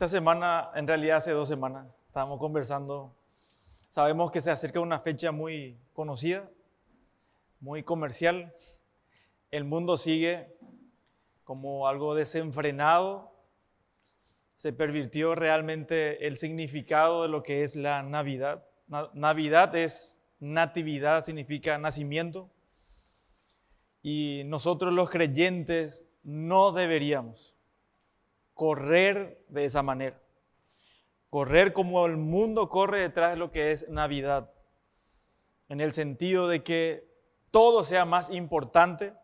Esta semana, en realidad hace 2 semanas, estábamos conversando. Sabemos que se acerca una fecha muy conocida, muy comercial. El mundo sigue como algo desenfrenado. Se pervirtió realmente el significado de lo que es la Navidad. Navidad es natividad, significa nacimiento. Y nosotros los creyentes no deberíamos correr de esa manera. Correr como el mundo corre detrás de lo que es Navidad. En el sentido de que todo sea más importante,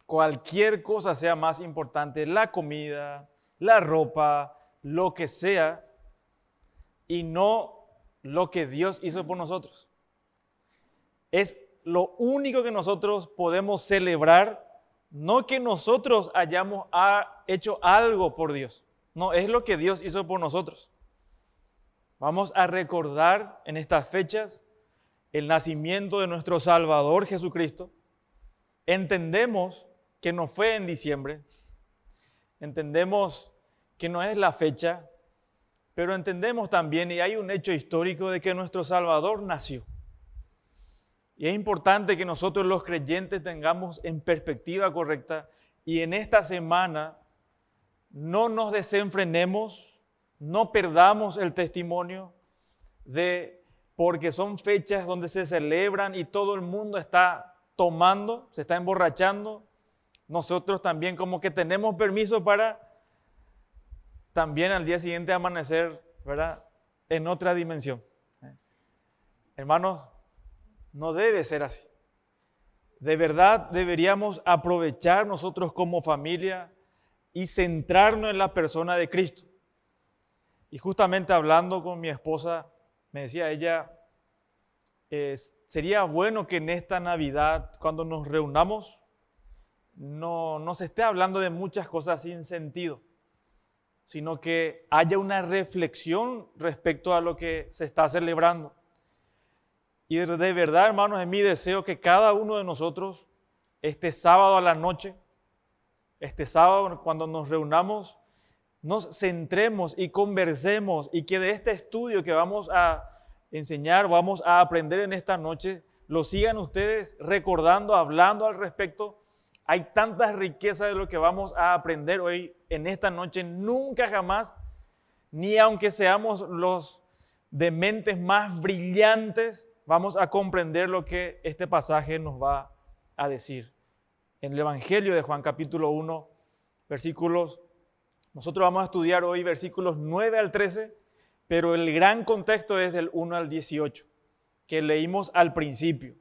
cualquier cosa sea más importante, la comida, la ropa, lo que sea, y no lo que Dios hizo por nosotros. Es lo único que nosotros podemos celebrar, no que nosotros hayamos hecho algo por Dios. No, es lo que Dios hizo por nosotros. Vamos a recordar en estas fechas el nacimiento de nuestro Salvador Jesucristo. Entendemos que no fue en diciembre, entendemos que no es la fecha, pero entendemos también, y hay un hecho histórico de que nuestro Salvador nació. Y es importante que nosotros los creyentes tengamos en perspectiva correcta y en esta semana no nos desenfrenemos, no perdamos el testimonio porque son fechas donde se celebran y todo el mundo está tomando, se está emborrachando. Nosotros también como que tenemos permiso para también al día siguiente amanecer, ¿verdad?, en otra dimensión. Hermanos, no debe ser así. De verdad deberíamos aprovechar nosotros como familia y centrarnos en la persona de Cristo. Y justamente hablando con mi esposa, me decía ella, sería bueno que en esta Navidad, cuando nos reunamos, no se esté hablando de muchas cosas sin sentido, sino que haya una reflexión respecto a lo que se está celebrando. Y de verdad, hermanos, es mi deseo que cada uno de nosotros, este sábado a la noche, este sábado cuando nos reunamos, nos centremos y conversemos y que de este estudio que vamos a enseñar, vamos a aprender en esta noche, lo sigan ustedes recordando, hablando al respecto. Hay tantas riquezas de lo que vamos a aprender hoy en esta noche, nunca jamás, ni aunque seamos los de mentes más brillantes, vamos a comprender lo que este pasaje nos va a decir. En el Evangelio de Juan capítulo 1, nosotros vamos a estudiar hoy versículos 9 al 13, pero el gran contexto es del 1 al 18, que leímos al principio.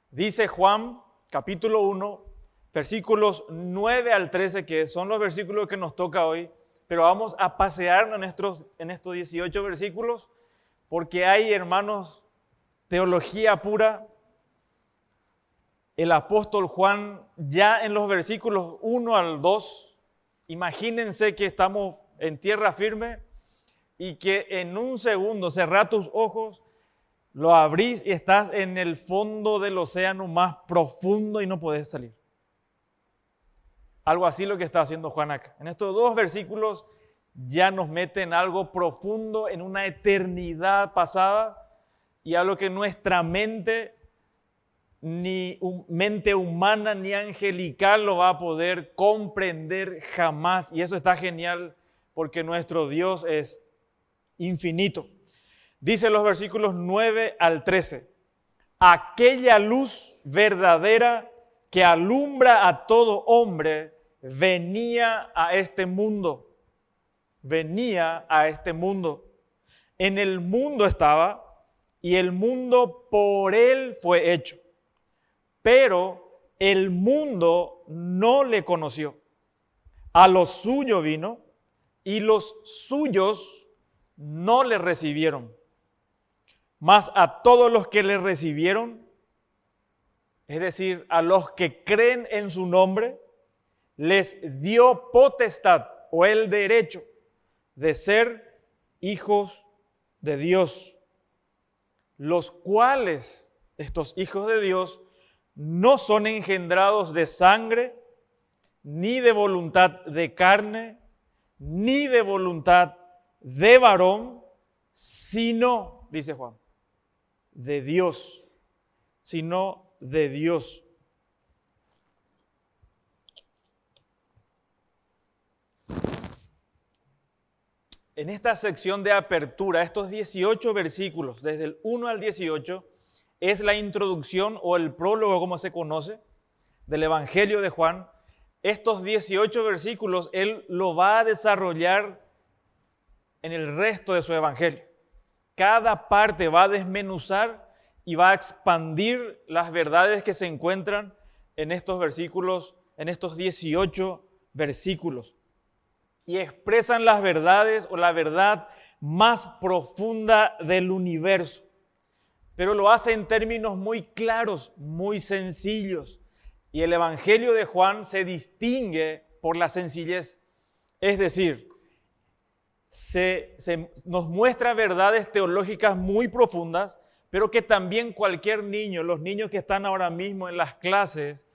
Dice Juan capítulo 1, versículos 9 al 13, que son los versículos que nos toca hoy, pero vamos a pasearnos en estos 18 versículos, porque hay, hermanos, teología pura. El apóstol Juan, ya en los versículos 1 al 2, imagínense que estamos en tierra firme y que en un segundo cerrá tus ojos, lo abrís y estás en el fondo del océano más profundo y no podés salir. Algo así lo que está haciendo Juan acá. En estos 2 versículos ya nos mete en algo profundo, en una eternidad pasada, y a lo que nuestra mente, ni mente humana ni angelical lo va a poder comprender jamás. Y eso está genial porque nuestro Dios es infinito. Dice los versículos 9 al 13. Aquella luz verdadera que alumbra a todo hombre venía a este mundo. Venía a este mundo. En el mundo estaba, y el mundo por él fue hecho. Pero el mundo no le conoció. A lo suyo vino y los suyos no le recibieron. Mas a todos los que le recibieron, es decir, a los que creen en su nombre, les dio potestad o el derecho de ser hijos de Dios, los cuales, estos hijos de Dios, no son engendrados de sangre, ni de voluntad de carne, ni de voluntad de varón, sino, dice Juan, de Dios, sino de Dios. En esta sección de apertura, estos 18 versículos, desde el 1 al 18, es la introducción o el prólogo, como se conoce, del Evangelio de Juan. Estos 18 versículos él lo va a desarrollar en el resto de su Evangelio. Cada parte va a desmenuzar y va a expandir las verdades que se encuentran en estos versículos, en estos 18 versículos. Y expresan las verdades o la verdad más profunda del universo. Pero lo hace en términos muy claros, muy sencillos. Y el Evangelio de Juan se distingue por la sencillez. Es decir, nos muestra verdades teológicas muy profundas, pero que también cualquier niño, los niños que están ahora mismo en las clases,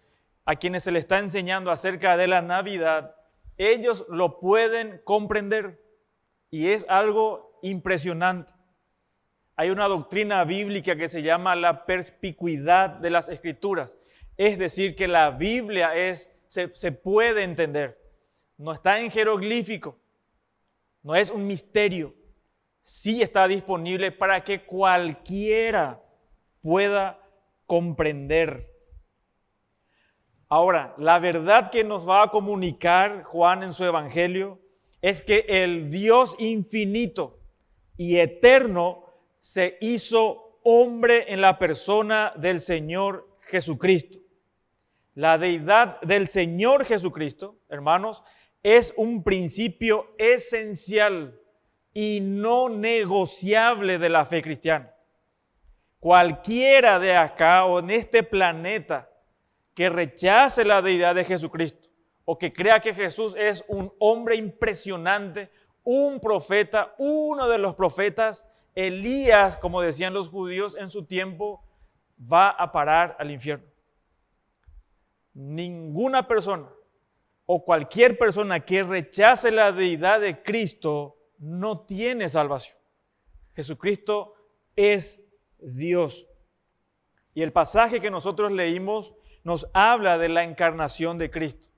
a quienes se les está enseñando acerca de la Navidad, ellos lo pueden comprender. Y es algo impresionante. Hay una doctrina bíblica que se llama la perspicuidad de las Escrituras. Es decir, que la Biblia se puede entender. No está en jeroglífico, no es un misterio. Sí está disponible para que cualquiera pueda comprender. Ahora, la verdad que nos va a comunicar Juan en su Evangelio es que el Dios infinito y eterno se hizo hombre en la persona del Señor Jesucristo. La deidad del Señor Jesucristo, hermanos, es un principio esencial y no negociable de la fe cristiana. Cualquiera de acá o en este planeta que rechace la deidad de Jesucristo o que crea que Jesús es un hombre impresionante, un profeta, uno de los profetas, Elías, como decían los judíos en su tiempo, va a parar al infierno. Ninguna persona o cualquier persona que rechace la deidad de Cristo no tiene salvación. Jesucristo es Dios. Y el pasaje que nosotros leímos nos habla de la encarnación de Cristo.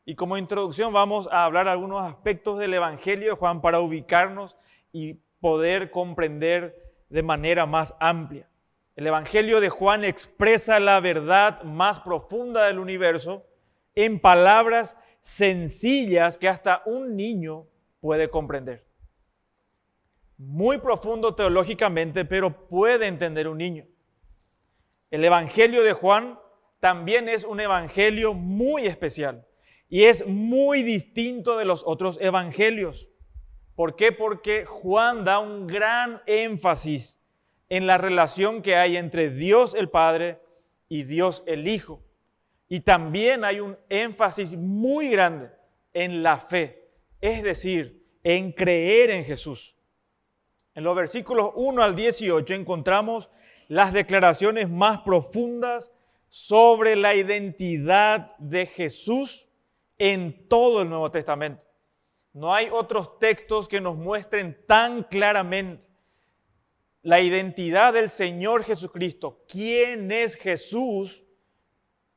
Y como introducción vamos a hablar algunos aspectos del Evangelio de Juan para ubicarnos y poder comprender de manera más amplia. El Evangelio de Juan expresa la verdad más profunda del universo en palabras sencillas que hasta un niño puede comprender. Muy profundo teológicamente, pero puede entender un niño. El Evangelio de Juan también es un evangelio muy especial y es muy distinto de los otros evangelios. ¿Por qué? Porque Juan da un gran énfasis en la relación que hay entre Dios el Padre y Dios el Hijo. Y también hay un énfasis muy grande en la fe, es decir, en creer en Jesús. En los versículos 1 al 18 encontramos las declaraciones más profundas sobre la identidad de Jesús en todo el Nuevo Testamento. No hay otros textos que nos muestren tan claramente la identidad del Señor Jesucristo, quién es Jesús,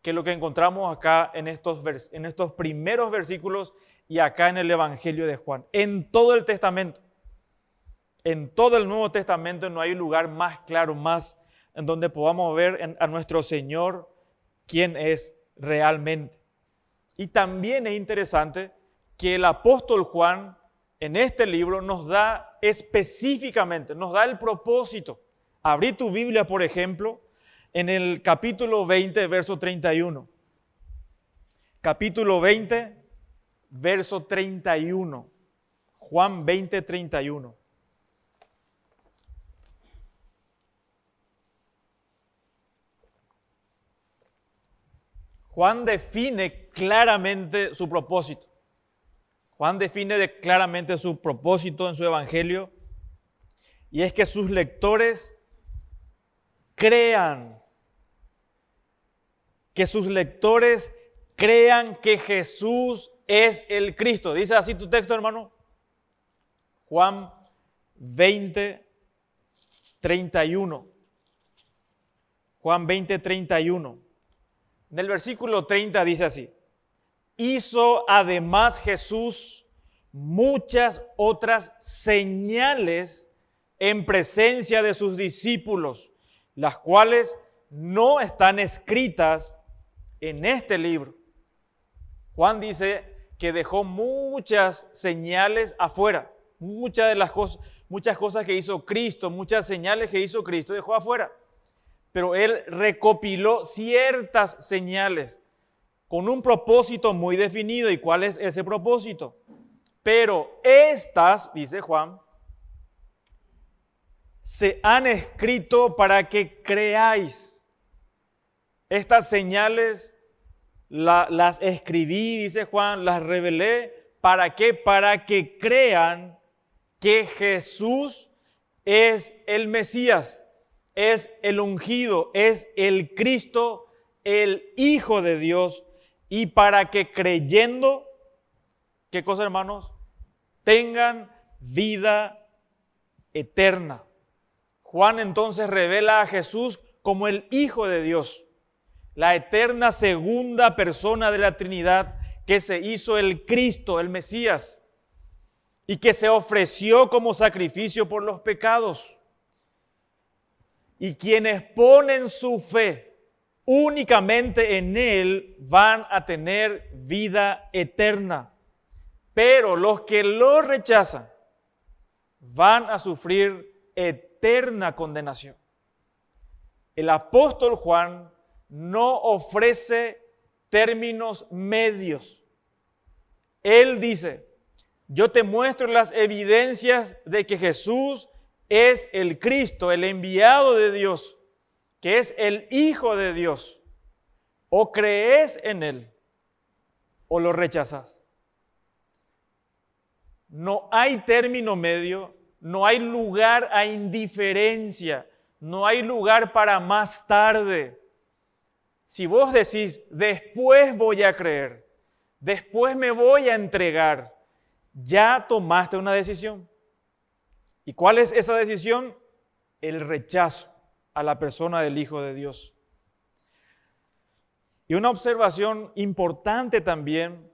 que lo que encontramos acá en estos primeros versículos y acá en el Evangelio de Juan. En todo el Testamento, en todo el Nuevo Testamento no hay un lugar más claro, más en donde podamos ver a nuestro Señor quién es realmente. Y también es interesante que el apóstol Juan en este libro nos da específicamente, nos da el propósito. Abrí tu Biblia, por ejemplo, en el capítulo 20, verso 31. Capítulo 20, verso 31. Juan 20, 31. Juan define claramente su propósito. Juan define claramente su propósito en su evangelio, y es que sus lectores crean, que Jesús es el Cristo. Dice así tu texto, hermano. Juan 20, 31. Juan 20, 31. En el versículo 30 dice así: hizo además Jesús muchas otras señales en presencia de sus discípulos, las cuales no están escritas en este libro. Juan dice que dejó muchas señales afuera, muchas cosas que hizo Cristo, muchas señales que hizo Cristo dejó afuera. Pero él recopiló ciertas señales con un propósito muy definido. ¿Y cuál es ese propósito? Pero estas, dice Juan, se han escrito para que creáis. Estas señales las escribí, dice Juan, las revelé. ¿Para qué? Para que crean que Jesús es el Mesías, es el ungido, es el Cristo, el Hijo de Dios, y para que creyendo, ¿qué cosa, hermanos? Tengan vida eterna. Juan entonces revela a Jesús como el Hijo de Dios, la eterna segunda persona de la Trinidad, que se hizo el Cristo, el Mesías, y que se ofreció como sacrificio por los pecados. Y quienes ponen su fe únicamente en Él van a tener vida eterna. Pero los que lo rechazan van a sufrir eterna condenación. El apóstol Juan no ofrece términos medios. Él dice: yo te muestro las evidencias de que Jesús es el Cristo, el enviado de Dios, que es el Hijo de Dios. O crees en Él o lo rechazas. No hay término medio, no hay lugar a indiferencia, no hay lugar para más tarde. Si vos decís, después voy a creer, después me voy a entregar, ya tomaste una decisión. ¿Y cuál es esa decisión? El rechazo a la persona del Hijo de Dios. Y una observación importante también,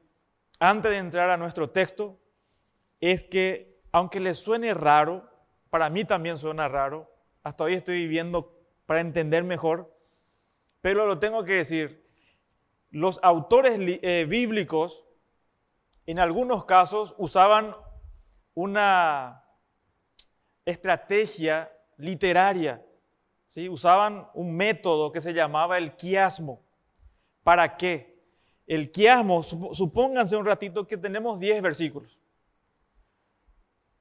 antes de entrar a nuestro texto, es que, aunque les suene raro, para mí también suena raro, hasta hoy estoy viviendo para entender mejor, pero lo tengo que decir, los autores bíblicos en algunos casos usaban una estrategia literaria, ¿sí? Usaban un método que se llamaba el quiasmo. ¿Para qué? El quiasmo, supónganse un ratito que tenemos 10 versículos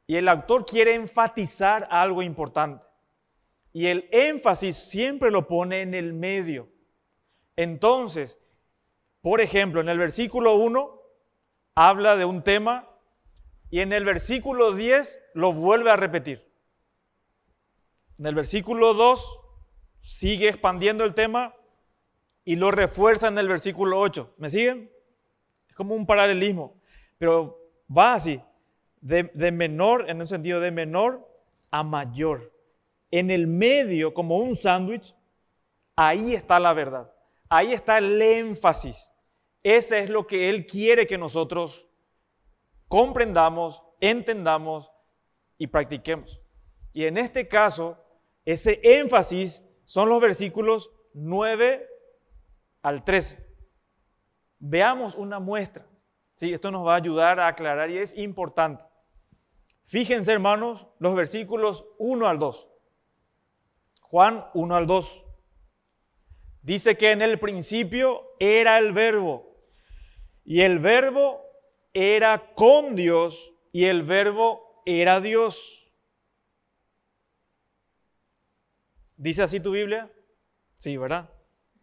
y el autor quiere enfatizar algo importante y el énfasis siempre lo pone en el medio. Entonces, por ejemplo, en el versículo 1 habla de un tema y en el versículo 10 lo vuelve a repetir. En el versículo 2 sigue expandiendo el tema y lo refuerza en el versículo 8. ¿Me siguen? Es como un paralelismo, pero va así, de menor, en un sentido de menor a mayor. En el medio, como un sándwich, ahí está la verdad, ahí está el énfasis. Ese es lo que Él quiere que nosotros comprendamos, entendamos y practiquemos. Y en este caso, ese énfasis son los versículos 9 al 13. Veamos una muestra. Sí, esto nos va a ayudar a aclarar y es importante. Fíjense, hermanos, los versículos 1 al 2. Juan 1 al 2. Dice que en el principio era el Verbo, y el Verbo era con Dios, y el Verbo era Dios. ¿Dice así tu Biblia? Sí, ¿verdad?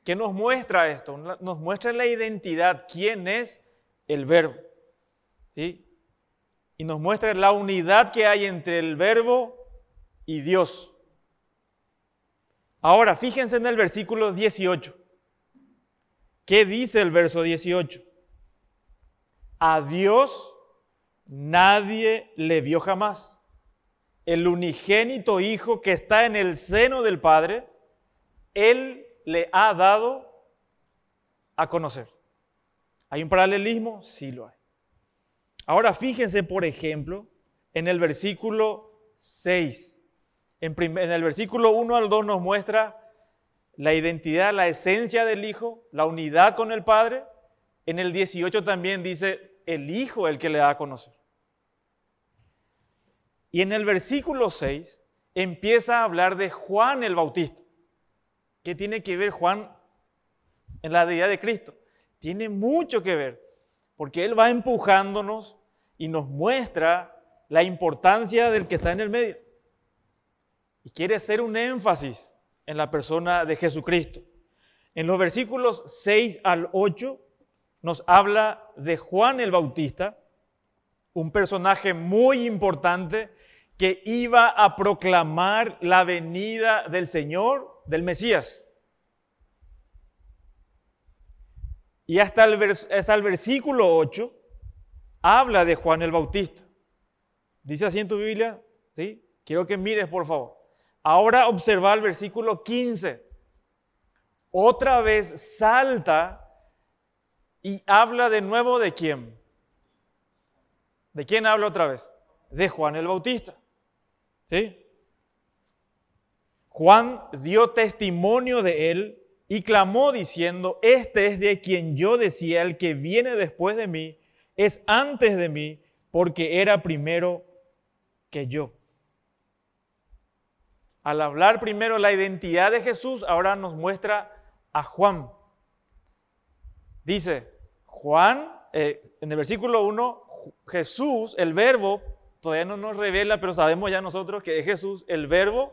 ¿Qué nos muestra esto? Nos muestra la identidad, quién es el Verbo, ¿sí? Y nos muestra la unidad que hay entre el Verbo y Dios. Ahora, fíjense en el versículo 18. ¿Qué dice el verso 18? A Dios nadie le vio jamás. El unigénito Hijo que está en el seno del Padre, Él le ha dado a conocer. ¿Hay un paralelismo? Sí lo hay. Ahora fíjense, por ejemplo, en el versículo 6. En el versículo 1 al 2 nos muestra la identidad, la esencia del Hijo, la unidad con el Padre. En el 18 también dice el Hijo el que le da a conocer. Y en el versículo 6 empieza a hablar de Juan el Bautista. ¿Qué tiene que ver Juan en la deidad de Cristo? Tiene mucho que ver, porque él va empujándonos y nos muestra la importancia del que está en el medio. Y quiere hacer un énfasis en la persona de Jesucristo. En los versículos 6 al 8 nos habla de Juan el Bautista, un personaje muy importante que iba a proclamar la venida del Señor, del Mesías. Y hasta el versículo 8 habla de Juan el Bautista. Dice así en tu Biblia, ¿sí? Quiero que mires, por favor. Ahora observa el versículo 15. Otra vez salta y habla de nuevo de quién. ¿De quién habla otra vez? De Juan el Bautista. ¿Sí? Juan dio testimonio de él y clamó diciendo, este es de quien yo decía, el que viene después de mí, es antes de mí, porque era primero que yo. Al hablar primero la identidad de Jesús, ahora nos muestra a Juan. Dice, Juan, en el versículo 1, Jesús, el verbo, todavía no nos revela, pero sabemos ya nosotros que es Jesús, el verbo,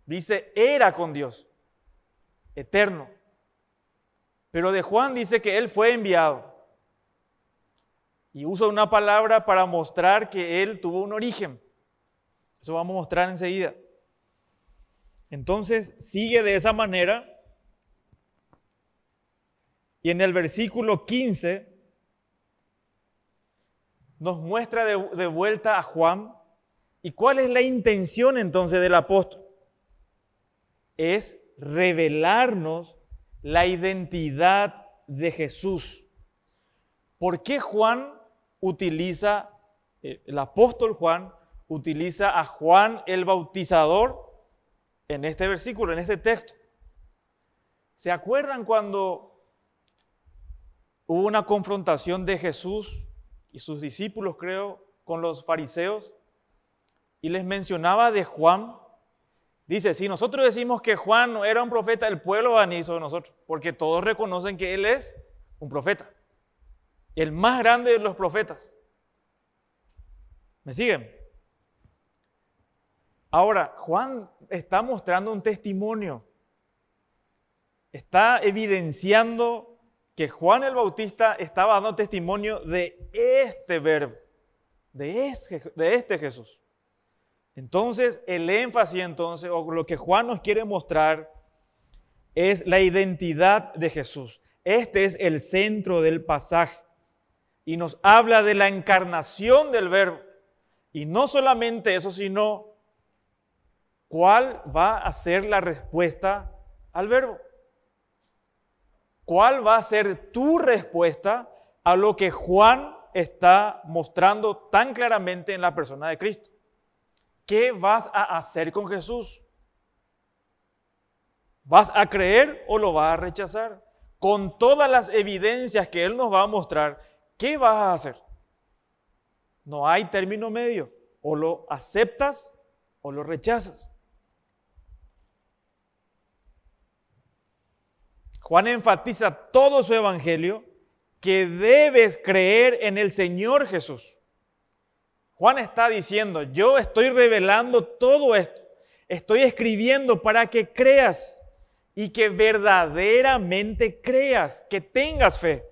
dice, era con Dios, eterno. Pero de Juan dice que él fue enviado. Y usa una palabra para mostrar que él tuvo un origen. Eso vamos a mostrar enseguida. Entonces sigue de esa manera. Y en el versículo 15 nos muestra de vuelta a Juan. ¿Y cuál es la intención entonces del apóstol? Es revelarnos la identidad de Jesús. ¿Por qué Juan utiliza, el apóstol Juan utiliza a Juan el Bautizador en este versículo, en este texto? ¿Se acuerdan cuando hubo una confrontación de Jesús y sus discípulos, creo, con los fariseos? Y les mencionaba de Juan. Dice, si nosotros decimos que Juan no era un profeta, el pueblo va a venir sobre nosotros, porque todos reconocen que él es un profeta, el más grande de los profetas. ¿Me siguen? Ahora, Juan está mostrando un testimonio, está evidenciando que Juan el Bautista estaba dando testimonio de este verbo, de este Jesús. Entonces, el énfasis o lo que Juan nos quiere mostrar es la identidad de Jesús. Este es el centro del pasaje y nos habla de la encarnación del verbo. Y no solamente eso, sino cuál va a ser la respuesta al verbo. ¿Cuál va a ser tu respuesta a lo que Juan está mostrando tan claramente en la persona de Cristo? ¿Qué vas a hacer con Jesús? ¿Vas a creer o lo vas a rechazar? Con todas las evidencias que Él nos va a mostrar, ¿qué vas a hacer? No hay término medio. O lo aceptas o lo rechazas. Juan enfatiza todo su evangelio que debes creer en el Señor Jesús. Juan está diciendo, yo estoy revelando todo esto, estoy escribiendo para que creas y que verdaderamente creas, que tengas fe.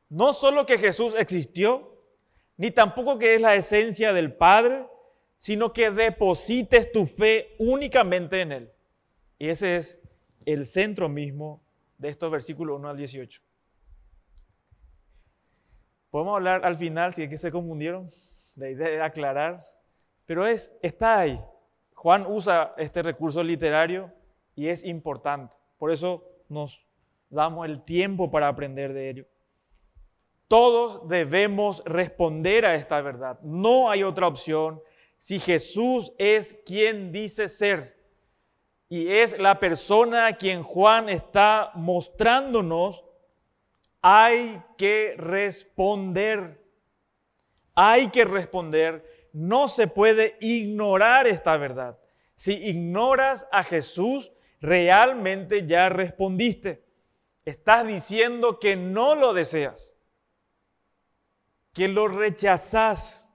No solo que Jesús existió, ni tampoco que es la esencia del Padre, sino que deposites tu fe únicamente en Él. Y ese es el centro mismo de estos versículos 1 al 18. Podemos hablar al final, si es que se confundieron, la idea es aclarar, pero está ahí. Juan usa este recurso literario y es importante. Por eso nos damos el tiempo para aprender de ello. Todos debemos responder a esta verdad. No hay otra opción. Si Jesús es quien dice ser y es la persona a quien Juan está mostrándonos, hay que responder. Hay que responder. No se puede ignorar esta verdad. Si ignoras a Jesús, realmente ya respondiste. Estás diciendo que no lo deseas, que lo rechazás.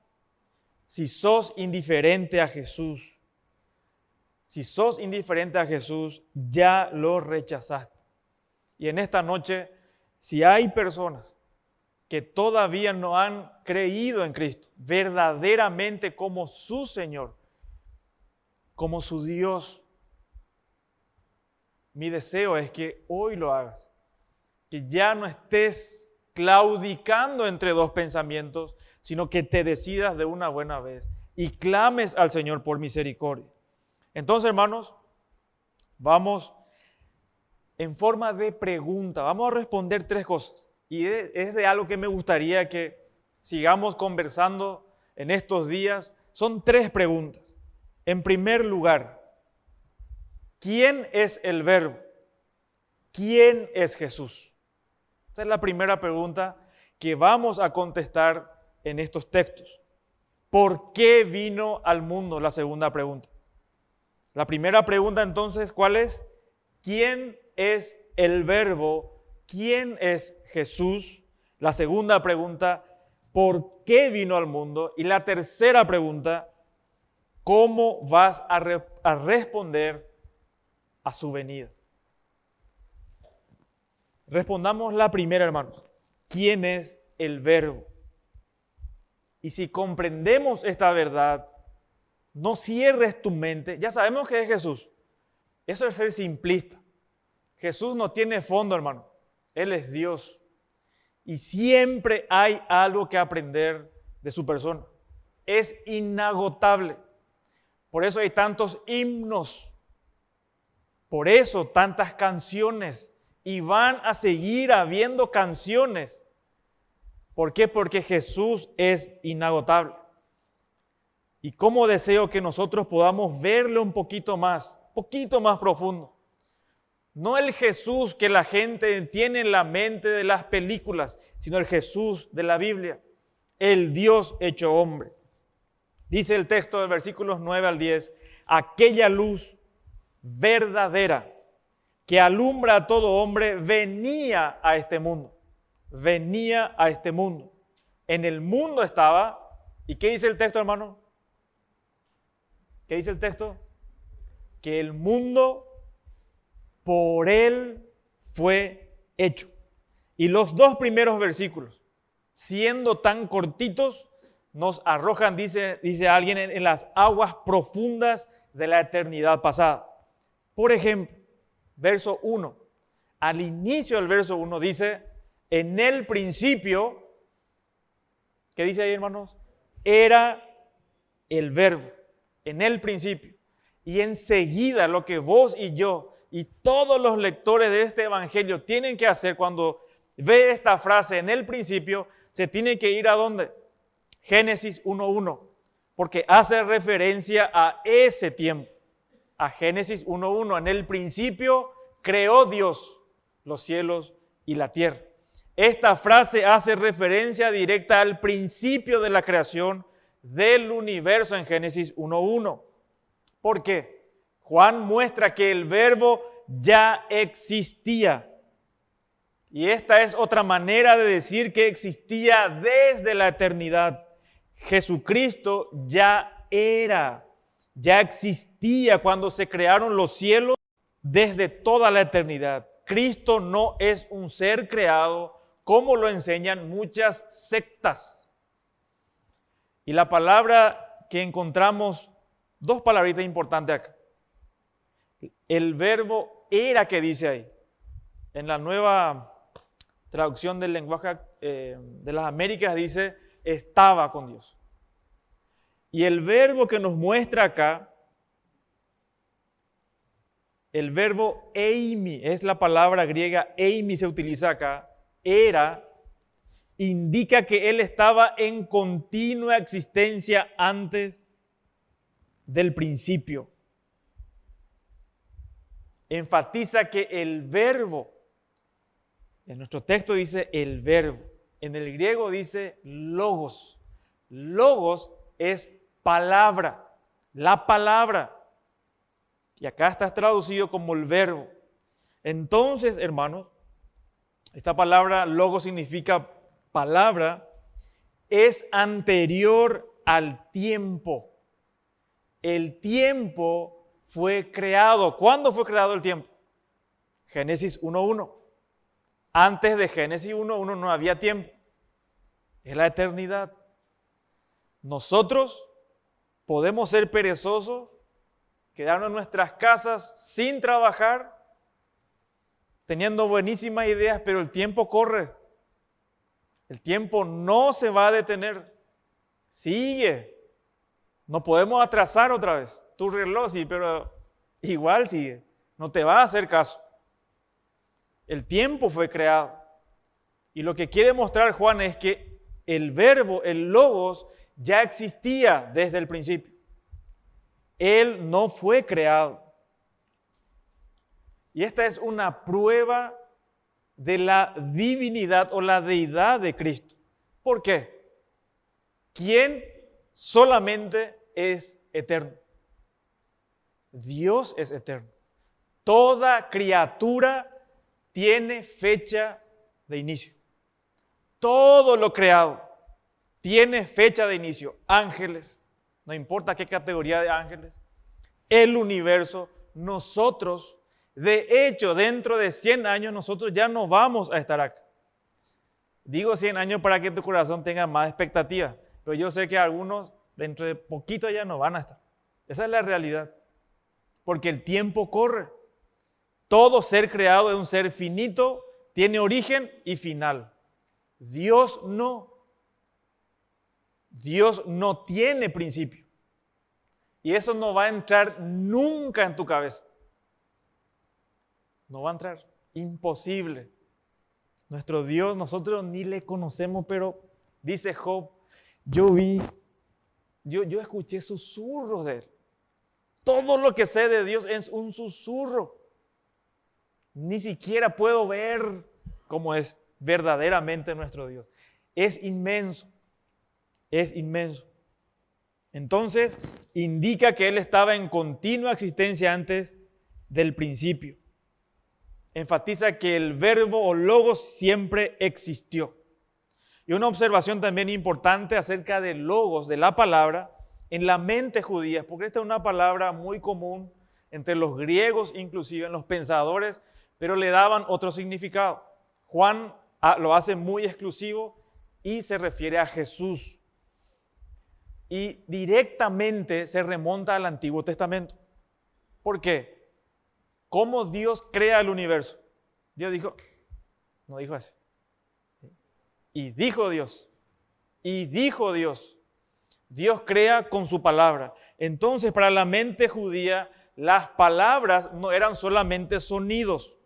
Si sos indiferente a Jesús, si sos indiferente a Jesús, ya lo rechazaste. Y en esta noche, si hay personas que todavía no han creído en Cristo verdaderamente como su Señor, como su Dios, mi deseo es que hoy lo hagas, que ya no estés claudicando entre dos pensamientos, sino que te decidas de una buena vez y clames al Señor por misericordia. Entonces, hermanos, vamos en forma de pregunta, vamos a responder 3 cosas. Y es de algo que me gustaría que sigamos conversando en estos días. Son 3 preguntas. En primer lugar, ¿quién es el Verbo? ¿Quién es Jesús? Esa es la primera pregunta que vamos a contestar en estos textos. ¿Por qué vino al mundo? La segunda pregunta. La primera pregunta entonces, ¿cuál es? ¿Quién es el Verbo? ¿Quién es Jesús? La segunda pregunta, ¿por qué vino al mundo? Y la tercera pregunta, ¿cómo vas a responder a su venida? Respondamos la primera, hermanos. ¿Quién es el Verbo? Y si comprendemos esta verdad, no cierres tu mente. Ya sabemos que es Jesús. Eso es ser simplista. Jesús no tiene fondo, hermano. Él es Dios. Y siempre hay algo que aprender de su persona. Es inagotable. Por eso hay tantos himnos. Por eso tantas canciones. Y van a seguir habiendo canciones. ¿Por qué? Porque Jesús es inagotable. Y cómo deseo que nosotros podamos verlo un poquito más profundo. No el Jesús que la gente tiene en la mente de las películas, sino el Jesús de la Biblia, el Dios hecho hombre. Dice el texto del versículos 9 al 10, aquella luz verdadera que alumbra a todo hombre venía a este mundo. Venía a este mundo. En el mundo estaba, ¿y qué dice el texto, hermano? ¿Qué dice el texto? Que el mundo por él fue hecho. Y los 2 primeros versículos, siendo tan cortitos, nos arrojan, dice alguien, en las aguas profundas de la eternidad pasada. Por ejemplo, verso 1. Al inicio del verso 1 dice, en el principio, ¿qué dice ahí, hermanos? Era el Verbo. En el principio. Y enseguida lo que vos y yo y todos los lectores de este evangelio tienen que hacer cuando ve esta frase en el principio, se tiene que ir ¿a dónde? Génesis 1:1, porque hace referencia a ese tiempo, a Génesis 1:1. En el principio creó Dios los cielos y la tierra. Esta frase hace referencia directa al principio de la creación del universo en Génesis 1:1. ¿Por qué? Juan muestra que el Verbo ya existía. Y esta es otra manera de decir que existía desde la eternidad. Jesucristo ya era, ya existía cuando se crearon los cielos desde toda la eternidad. Cristo no es un ser creado como lo enseñan muchas sectas. Y la palabra que encontramos, 2 palabritas importantes acá. El verbo era que dice ahí. En la nueva traducción del lenguaje de las Américas dice, estaba con Dios. Y el verbo que nos muestra acá, el verbo eimi, es la palabra griega eimi, se utiliza acá, era, indica que él estaba en continua existencia antes del principio. Enfatiza que el verbo, en nuestro texto dice el verbo, en el griego dice logos. Logos es palabra, la palabra. Y acá está traducido como el verbo. Entonces, hermanos, esta palabra logo significa palabra, es anterior al tiempo. El tiempo fue creado. ¿Cuándo fue creado el tiempo? Génesis 1:1. Antes de Génesis 1:1 no había tiempo. Es la eternidad. Nosotros podemos ser perezosos, quedarnos en nuestras casas sin trabajar, teniendo buenísimas ideas, pero el tiempo corre. El tiempo no se va a detener. Sigue. No podemos atrasar otra vez. Tu reloj sí, pero igual sigue. No te va a hacer caso. El tiempo fue creado. Y lo que quiere mostrar Juan es que el verbo, el logos, ya existía desde el principio. Él no fue creado. Y esta es una prueba de la divinidad o la deidad de Cristo. ¿Por qué? ¿Quién solamente es eterno? Dios es eterno. Toda criatura tiene fecha de inicio. Todo lo creado tiene fecha de inicio. Ángeles, no importa qué categoría de ángeles, el universo, nosotros, de hecho, dentro de 100 años nosotros ya no vamos a estar acá. Digo 100 años para que tu corazón tenga más expectativa, pero yo sé que algunos dentro de poquito ya no van a estar. Esa es la realidad, porque el tiempo corre. Todo ser creado es un ser finito, tiene origen y final. Dios no. Dios no tiene principio. Y eso no va a entrar nunca en tu cabeza. No va a entrar. Imposible. Nuestro Dios, nosotros ni le conocemos, pero dice Job, yo escuché susurros de él. Todo lo que sé de Dios es un susurro. Ni siquiera puedo ver cómo es verdaderamente nuestro Dios. Es inmenso. Es inmenso. Entonces, indica que Él estaba en continua existencia antes del principio. Enfatiza que el verbo o logos siempre existió. Y una observación también importante acerca del logos, de la palabra, en la mente judía, porque esta es una palabra muy común entre los griegos, inclusive en los pensadores, pero le daban otro significado. Juan lo hace muy exclusivo y se refiere a Jesús. Y directamente se remonta al Antiguo Testamento. ¿Por qué? ¿Cómo Dios crea el universo? Dios dijo, no dijo así. Y dijo Dios. Y dijo Dios. Dios crea con su palabra. Entonces, para la mente judía, las palabras no eran solamente sonidos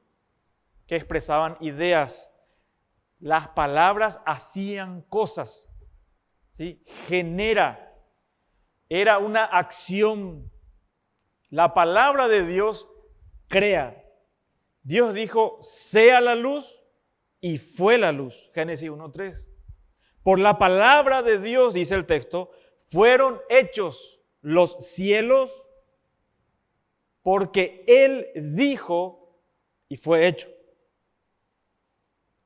que expresaban ideas. Las palabras hacían cosas. ¿Sí? Genera. Era una acción. La palabra de Dios crea. Dios dijo, sea la luz, y fue la luz. Génesis 1:3. Por la palabra de Dios, dice el texto, fueron hechos los cielos, porque Él dijo, y fue hecho.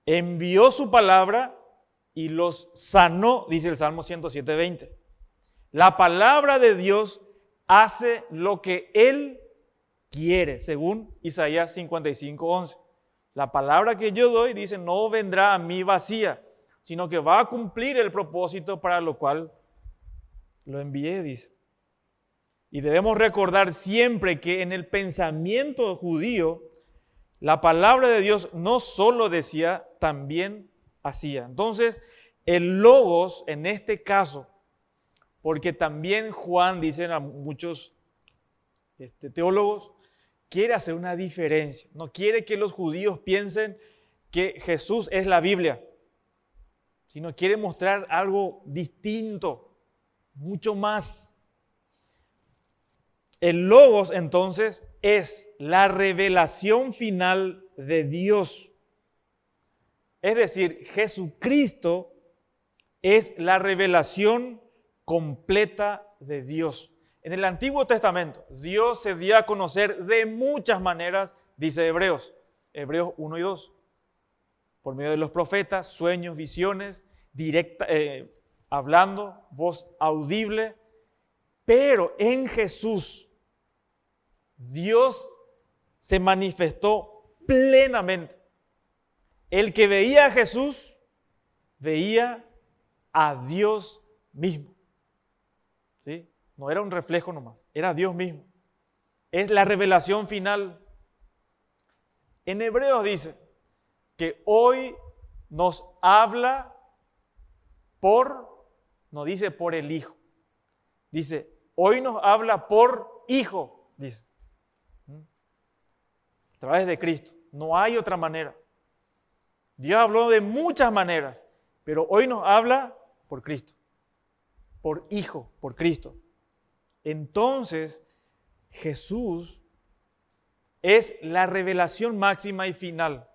Envió su palabra y los sanó, dice el Salmo 107:20. La palabra de Dios hace lo que Él quiere, según Isaías 55:11. La palabra que yo doy, dice, no vendrá a mí vacía, sino que va a cumplir el propósito para lo cual lo envié, dice. Y debemos recordar siempre que en el pensamiento judío, La palabra de Dios no solo decía, también hacía. Entonces, el logos en este caso, porque también Juan, dicen a muchos teólogos, quiere hacer una diferencia. No quiere que los judíos piensen que Jesús es la Biblia, sino quiere mostrar algo distinto, mucho más. El logos entonces es la revelación final de Dios. Es decir, Jesucristo es la revelación completa de Dios. En el Antiguo Testamento, Dios se dio a conocer de muchas maneras, dice Hebreos 1 y 2, por medio de los profetas, sueños, visiones, hablando, voz audible, pero en Jesús, Dios se manifestó plenamente. El que veía a Jesús, veía a Dios mismo. ¿Sí? No era un reflejo nomás, era Dios mismo. Es la revelación final. En Hebreos dice que hoy nos habla no dice por el Hijo. Dice, hoy nos habla por Hijo, dice. A través de Cristo. No hay otra manera. Dios habló de muchas maneras, pero hoy nos habla por Cristo, por Hijo, por Cristo. Entonces, Jesús es la revelación máxima y final.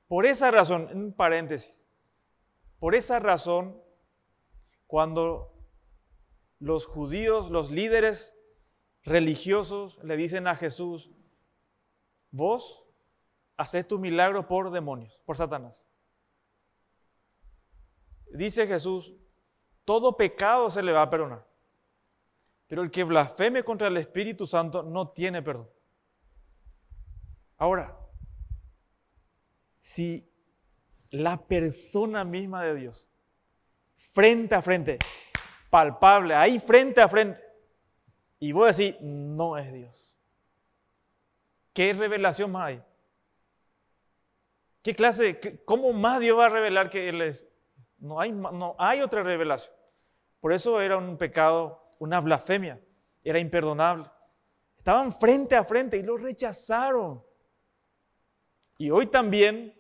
Por esa razón, en paréntesis, por esa razón, cuando los judíos, los líderes religiosos le dicen a Jesús, vos haces tu milagro por demonios, por Satanás. Dice Jesús, todo pecado se le va a perdonar, pero el que blasfeme contra el Espíritu Santo no tiene perdón. Ahora, si la persona misma de Dios, frente a frente, palpable, ahí frente a frente, y vos decís, no es Dios, ¿qué revelación más hay? ¿Qué clase, cómo más Dios va a revelar que Él es? No hay otra revelación. Por eso era un pecado, una blasfemia, era imperdonable. Estaban frente a frente y lo rechazaron. Y hoy también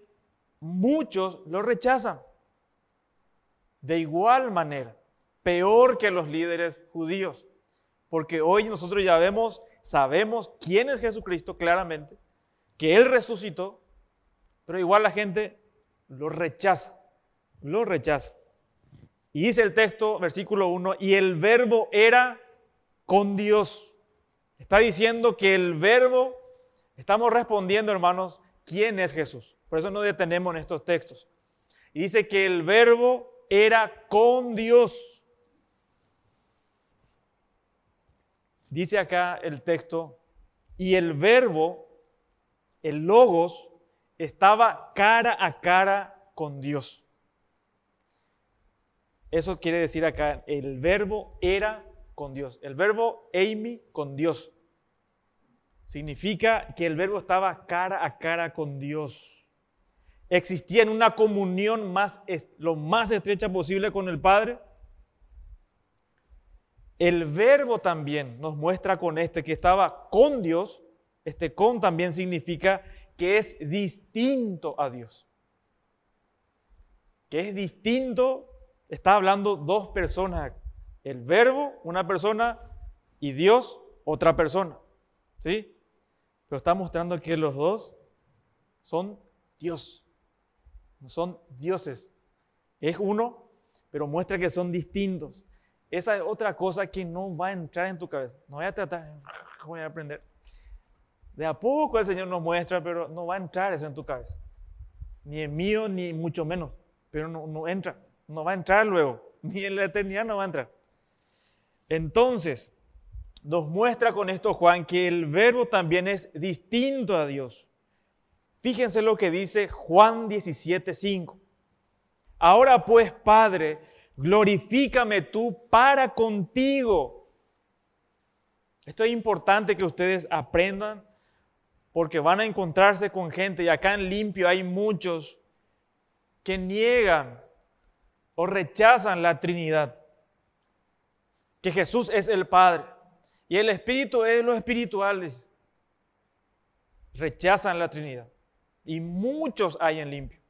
muchos lo rechazan. De igual manera, peor que los líderes judíos. Porque hoy nosotros ya sabemos quién es Jesucristo claramente, que Él resucitó, pero igual la gente lo rechaza. Lo rechaza. Y dice el texto, versículo 1, y el verbo era con Dios. Está diciendo que el verbo, estamos respondiendo, hermanos, ¿quién es Jesús? Por eso nos detenemos en estos textos. Y dice que el verbo era con Dios. Dice acá el texto, y el verbo, el logos, estaba cara a cara con Dios. Eso quiere decir acá, el verbo era con Dios. El verbo eimi, con Dios. Significa que el verbo estaba cara a cara con Dios. Existía en una comunión lo más estrecha posible con el Padre. El verbo también nos muestra con que estaba con Dios. Este con también significa que es distinto a Dios. Que es distinto. Está hablando dos personas. El verbo, una persona, y Dios, otra persona. ¿Sí? Pero está mostrando que los dos son Dios. No son dioses. Es uno, pero muestra que son distintos. Esa es otra cosa que no va a entrar en tu cabeza. No voy a tratar, voy a aprender. De a poco el Señor nos muestra, pero no va a entrar eso en tu cabeza. Ni en mío, ni mucho menos. Pero no entra. No va a entrar luego, ni en la eternidad no va a entrar. Entonces, nos muestra con esto Juan que el verbo también es distinto a Dios. Fíjense lo que dice Juan 17:5. Ahora pues, Padre, glorifícame tú para contigo. Esto es importante que ustedes aprendan porque van a encontrarse con gente, y acá en Limpio hay muchos que niegan o rechazan la Trinidad, que Jesús es el Padre y el Espíritu es lo espiritual, dice. Rechazan la Trinidad y muchos hay en Limpio.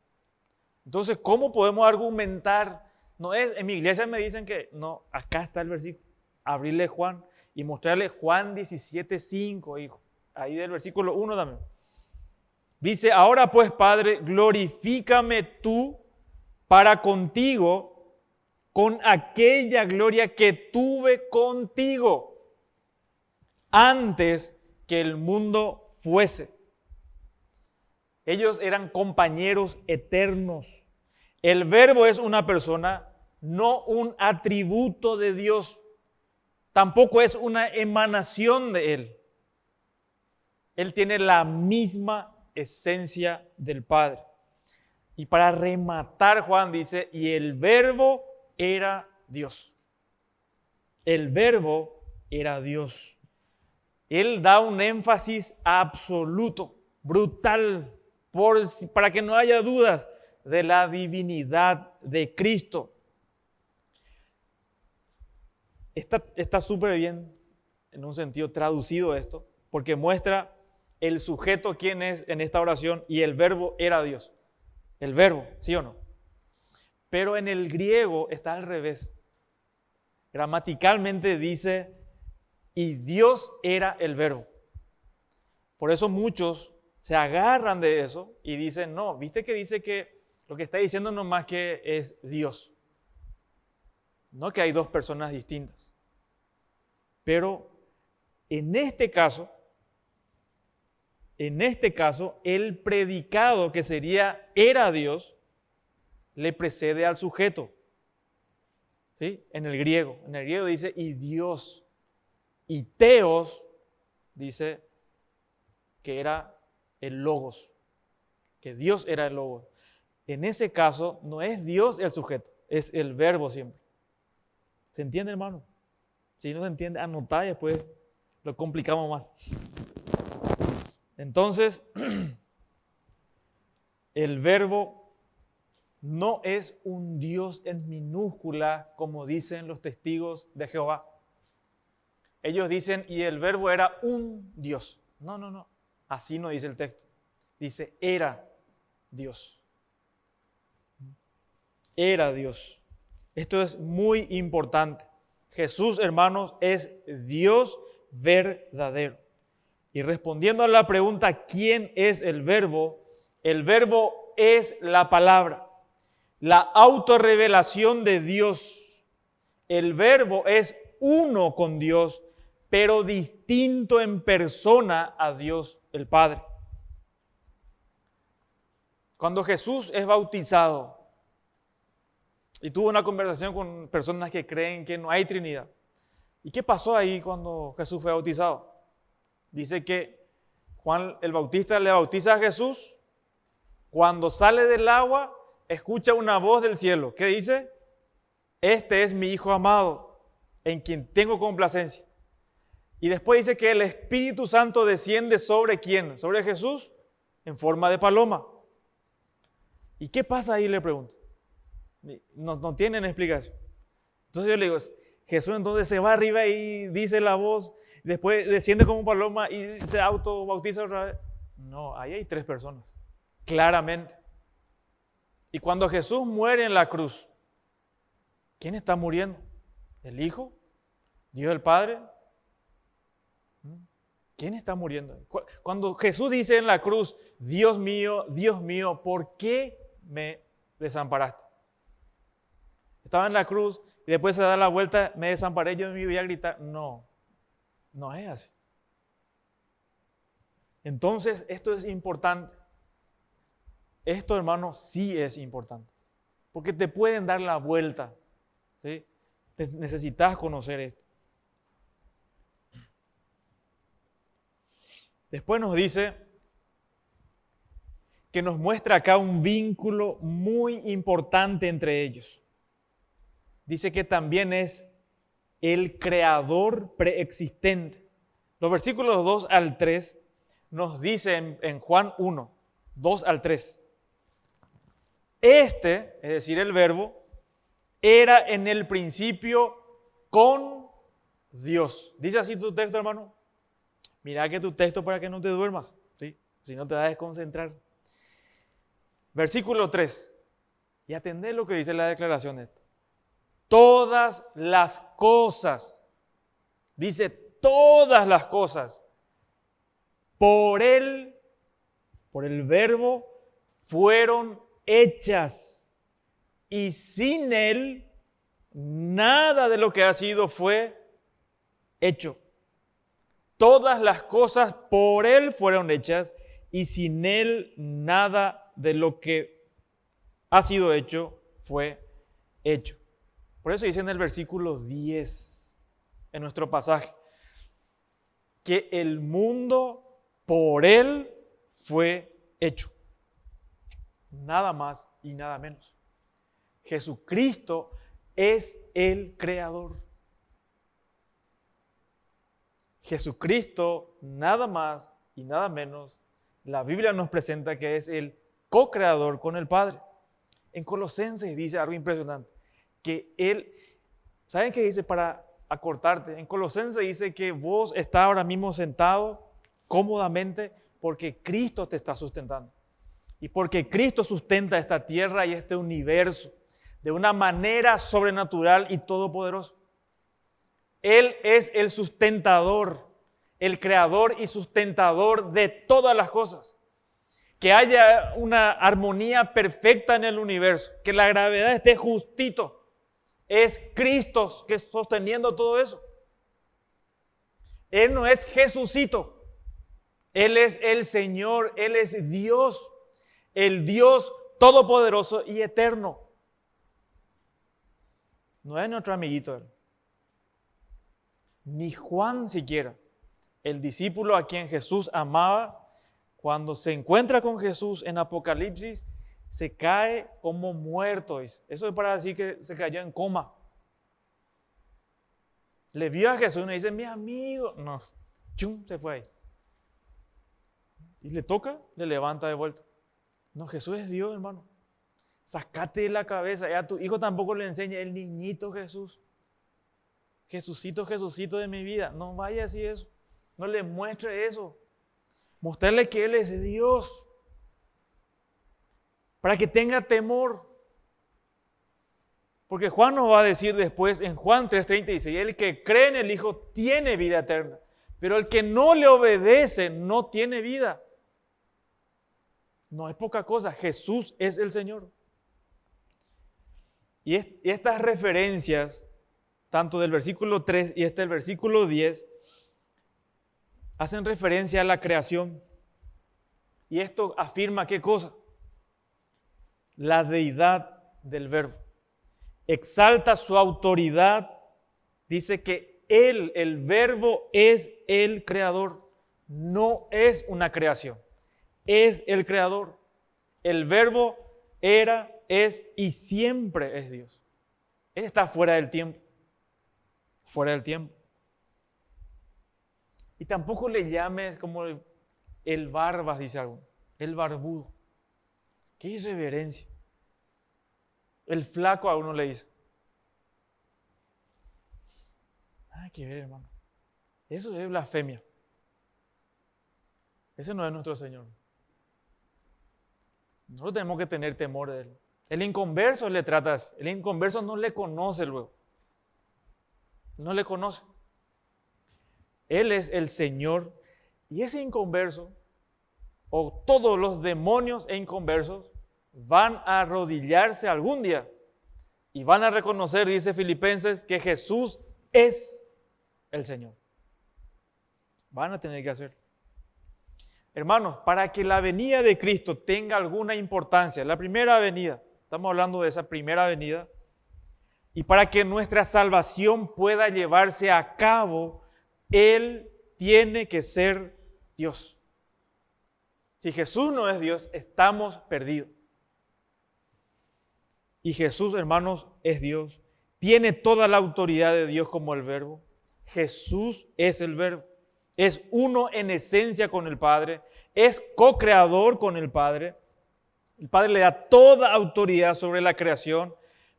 Entonces, ¿cómo podemos argumentar? No es, en mi iglesia me dicen que, no, acá está el versículo, abrirle Juan y mostrarle Juan 17:5, hijo, ahí del versículo 1 también. Dice, ahora pues, Padre, glorifícame tú para contigo con aquella gloria que tuve contigo antes que el mundo fuese. Ellos eran compañeros eternos. El Verbo es una persona, no un atributo de Dios. Tampoco es una emanación de Él. Él tiene la misma esencia del Padre. Y para rematar, Juan dice, y el Verbo era Dios. El Verbo era Dios. Él da un énfasis absoluto, brutal, para que no haya dudas de la divinidad de Cristo. Está súper bien, en un sentido traducido esto, porque muestra el sujeto quién es en esta oración y el Verbo era Dios. El Verbo, ¿sí o no? Pero en el griego está al revés. Gramaticalmente dice, y Dios era el Verbo. Por eso muchos se agarran de eso y dicen, no, ¿viste que dice que lo que está diciendo no más que es Dios? No que hay dos personas distintas. Pero en este caso, el predicado que sería era Dios, le precede al sujeto. ¿Sí? En el griego dice y Dios. Y Theos dice que era el Logos, que Dios era el Logos. En ese caso no es Dios el sujeto, es el Verbo siempre. ¿Se entiende, hermano? Si no se entiende, anotá y después lo complicamos más. Entonces, el Verbo no es un Dios en minúscula como dicen los testigos de Jehová. Ellos dicen, y el Verbo era un Dios. No. Así no dice el texto. Dice, era Dios. Era Dios. Esto es muy importante. Jesús, hermanos, es Dios verdadero. Y respondiendo a la pregunta, ¿quién es el Verbo? El Verbo es la palabra, la autorrevelación de Dios. El Verbo es uno con Dios, pero distinto en persona a Dios el Padre. Cuando Jesús es bautizado, y tuvo una conversación con personas que creen que no hay Trinidad. ¿Y qué pasó ahí cuando Jesús fue bautizado? Dice que Juan el Bautista le bautiza a Jesús. Cuando sale del agua, escucha una voz del cielo. ¿Qué dice? Este es mi Hijo amado, en quien tengo complacencia. Y después dice que el Espíritu Santo desciende ¿sobre quién? Sobre Jesús en forma de paloma. ¿Y qué pasa ahí? Le pregunto. No tienen explicación. Entonces yo le digo, Jesús entonces se va arriba y dice la voz, después desciende como paloma y se autobautiza otra vez. No, ahí hay tres personas, claramente. Y cuando Jesús muere en la cruz, ¿quién está muriendo? ¿El Hijo? ¿Dios el Padre? ¿Quién está muriendo? Cuando Jesús dice en la cruz, Dios mío, ¿por qué me desamparaste? Estaba en la cruz y después se da la vuelta, me desamparé, yo me voy a gritar. No es así. Entonces, esto es importante. Esto, hermano, sí es importante. Porque te pueden dar la vuelta. ¿Sí? Necesitas conocer esto. Después nos dice que nos muestra acá un vínculo muy importante entre ellos. Dice que también es el creador preexistente. Los versículos 2 al 3 nos dice en Juan 1, 2 al 3. Este, es decir, el verbo, era en el principio con Dios. ¿Dice así tu texto, hermano? Mira que tu texto para que no te duermas, ¿sí? Si no te vas a desconcentrar. Versículo 3. Y atendé lo que dice la declaración esta. Todas las cosas, dice todas las cosas, por el verbo, fueron hechas. Y sin Él, nada de lo que ha sido fue hecho. Todas las cosas por Él fueron hechas y sin Él nada de lo que ha sido hecho fue hecho. Por eso dice en el versículo 10, en nuestro pasaje, que el mundo por Él fue hecho. Nada más y nada menos. Jesucristo es el creador. Jesucristo, nada más y nada menos, la Biblia nos presenta que es el co-creador con el Padre. En Colosenses dice algo impresionante, que Él, ¿saben qué dice para acortarte? En Colosenses dice que vos estás ahora mismo sentado cómodamente porque Cristo te está sustentando. Y porque Cristo sustenta esta tierra y este universo de una manera sobrenatural y todopoderosa. Él es el sustentador, el creador y sustentador de todas las cosas. Que haya una armonía perfecta en el universo, que la gravedad esté justito. Es Cristo que está sosteniendo todo eso. Él no es Jesucito. Él es el Señor, Él es Dios, el Dios todopoderoso y eterno. No es nuestro amiguito Él. Ni Juan siquiera, el discípulo a quien Jesús amaba, cuando se encuentra con Jesús en Apocalipsis, se cae como muerto. Eso es para decir que se cayó en coma. Le vio a Jesús y le dice, mi amigo. No, chum, se fue ahí. Y le toca, le levanta de vuelta. No, Jesús es Dios, hermano. Sácate de la cabeza. Y a tu hijo tampoco le enseña el niñito Jesús. Jesucito, Jesucito de mi vida. No vaya así eso. No le muestre eso. Mostrarle que Él es Dios. Para que tenga temor. Porque Juan nos va a decir después en Juan 3:36, el que cree en el Hijo tiene vida eterna. Pero el que no le obedece no tiene vida. No es poca cosa. Jesús es el Señor. Y estas referencias, tanto del versículo 3 y del versículo 10, hacen referencia a la creación. Y esto afirma ¿qué cosa? La deidad del Verbo. Exalta su autoridad. Dice que Él, el Verbo, es el creador. No es una creación. Es el creador. El Verbo era, es y siempre es Dios. Él está fuera del tiempo. Fuera del tiempo. Y tampoco le llames como el barbas, dice algo. El barbudo. Qué irreverencia. El flaco a uno le dice. Nada que ver, hermano. Eso es blasfemia. Ese no es nuestro Señor. Nosotros tenemos que tener temor de Él. El inconverso le trata así. El inconverso no le conoce luego. No le conoce. Él es el Señor. Y ese inconverso, o todos los demonios e inconversos, van a arrodillarse algún día. Y van a reconocer, dice Filipenses, que Jesús es el Señor. Van a tener que hacer. Hermanos, para que la venida de Cristo tenga alguna importancia, la primera venida, estamos hablando de esa primera venida, y para que nuestra salvación pueda llevarse a cabo, Él tiene que ser Dios. Si Jesús no es Dios, estamos perdidos. Y Jesús, hermanos, es Dios. Tiene toda la autoridad de Dios como el Verbo. Jesús es el Verbo. es uno en esencia con el Padre, es co-creador con el Padre. El Padre le da toda autoridad sobre la creación,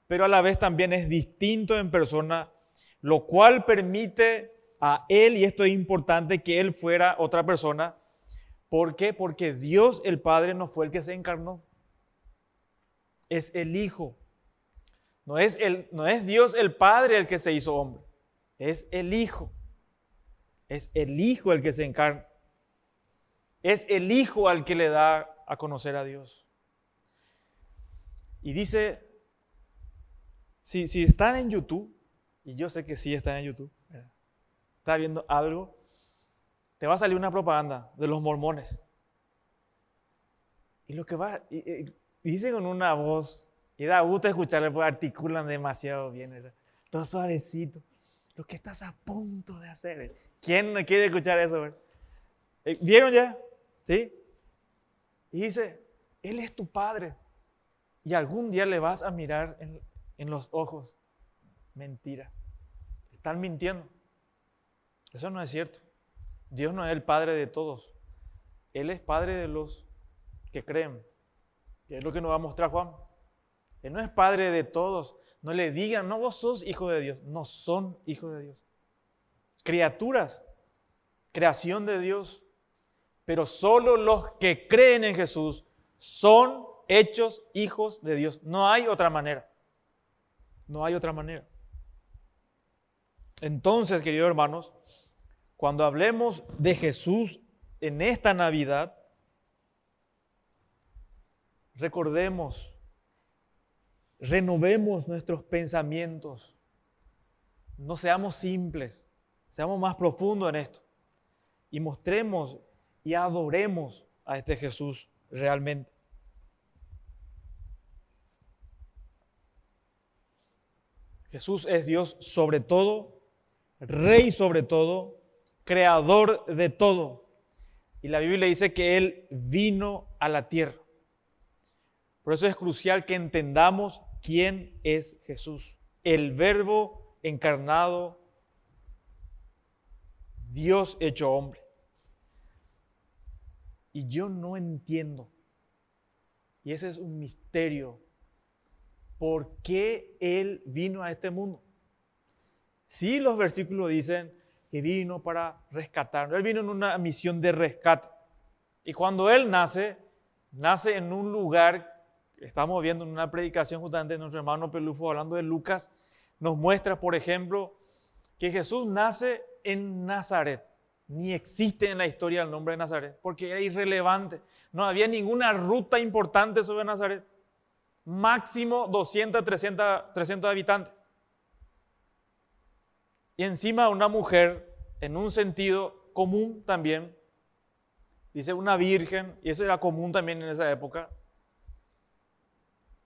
pero a la vez también es distinto en persona, lo cual permite a Él, y esto es importante, que Él fuera otra persona. ¿Por qué? Porque Dios el Padre no fue el que se encarnó, es el Hijo. No es Dios el Padre el que se hizo hombre, es el Hijo. Es el Hijo el que se encarna. Es el Hijo al que le da a conocer a Dios. Y dice, si están en YouTube, y yo sé que sí están en YouTube, está viendo algo, te va a salir una propaganda de los mormones. Y lo que va, y dice con una voz, y da gusto escucharle, porque articulan demasiado bien, ¿verdad? Todo suavecito. Lo que estás a punto de hacer. ¿Quién no quiere escuchar eso, verdad? ¿Vieron ya? ¿Sí? Y dice, Él es tu Padre. Y algún día le vas a mirar en los ojos. Mentira. Están mintiendo. Eso no es cierto. Dios no es el Padre de todos. Él es Padre de los que creen. Y es lo que nos va a mostrar Juan. Él no es Padre de todos. No le digan, no, vos sos hijo de Dios. No son hijos de Dios. Criaturas, creación de Dios. Pero solo los que creen en Jesús son hechos hijos de Dios. No hay otra manera. No hay otra manera. Entonces, queridos hermanos, cuando hablemos de Jesús en esta Navidad, recordemos, renovemos nuestros pensamientos. No seamos simples, seamos más profundos en esto. Y mostremos y adoremos a este Jesús realmente. Jesús es Dios sobre todo, Rey sobre todo, Creador de todo. Y la Biblia dice que Él vino a la tierra. Por eso es crucial que entendamos quién es Jesús. El Verbo encarnado, Dios hecho hombre. Y yo no entiendo, y ese es un misterio, ¿por qué Él vino a este mundo? Sí, los versículos dicen que vino para rescatarnos. Él vino en una misión de rescate. Y cuando Él nace en un lugar, estamos viendo en una predicación justamente de nuestro hermano Pelufo, hablando de Lucas, nos muestra, por ejemplo, que Jesús nace en Nazaret. Ni existe en la historia el nombre de Nazaret, porque era irrelevante. No había ninguna ruta importante sobre Nazaret. Máximo 200, 300 habitantes. Y encima una mujer, en un sentido común también, dice una virgen, y eso era común también en esa época.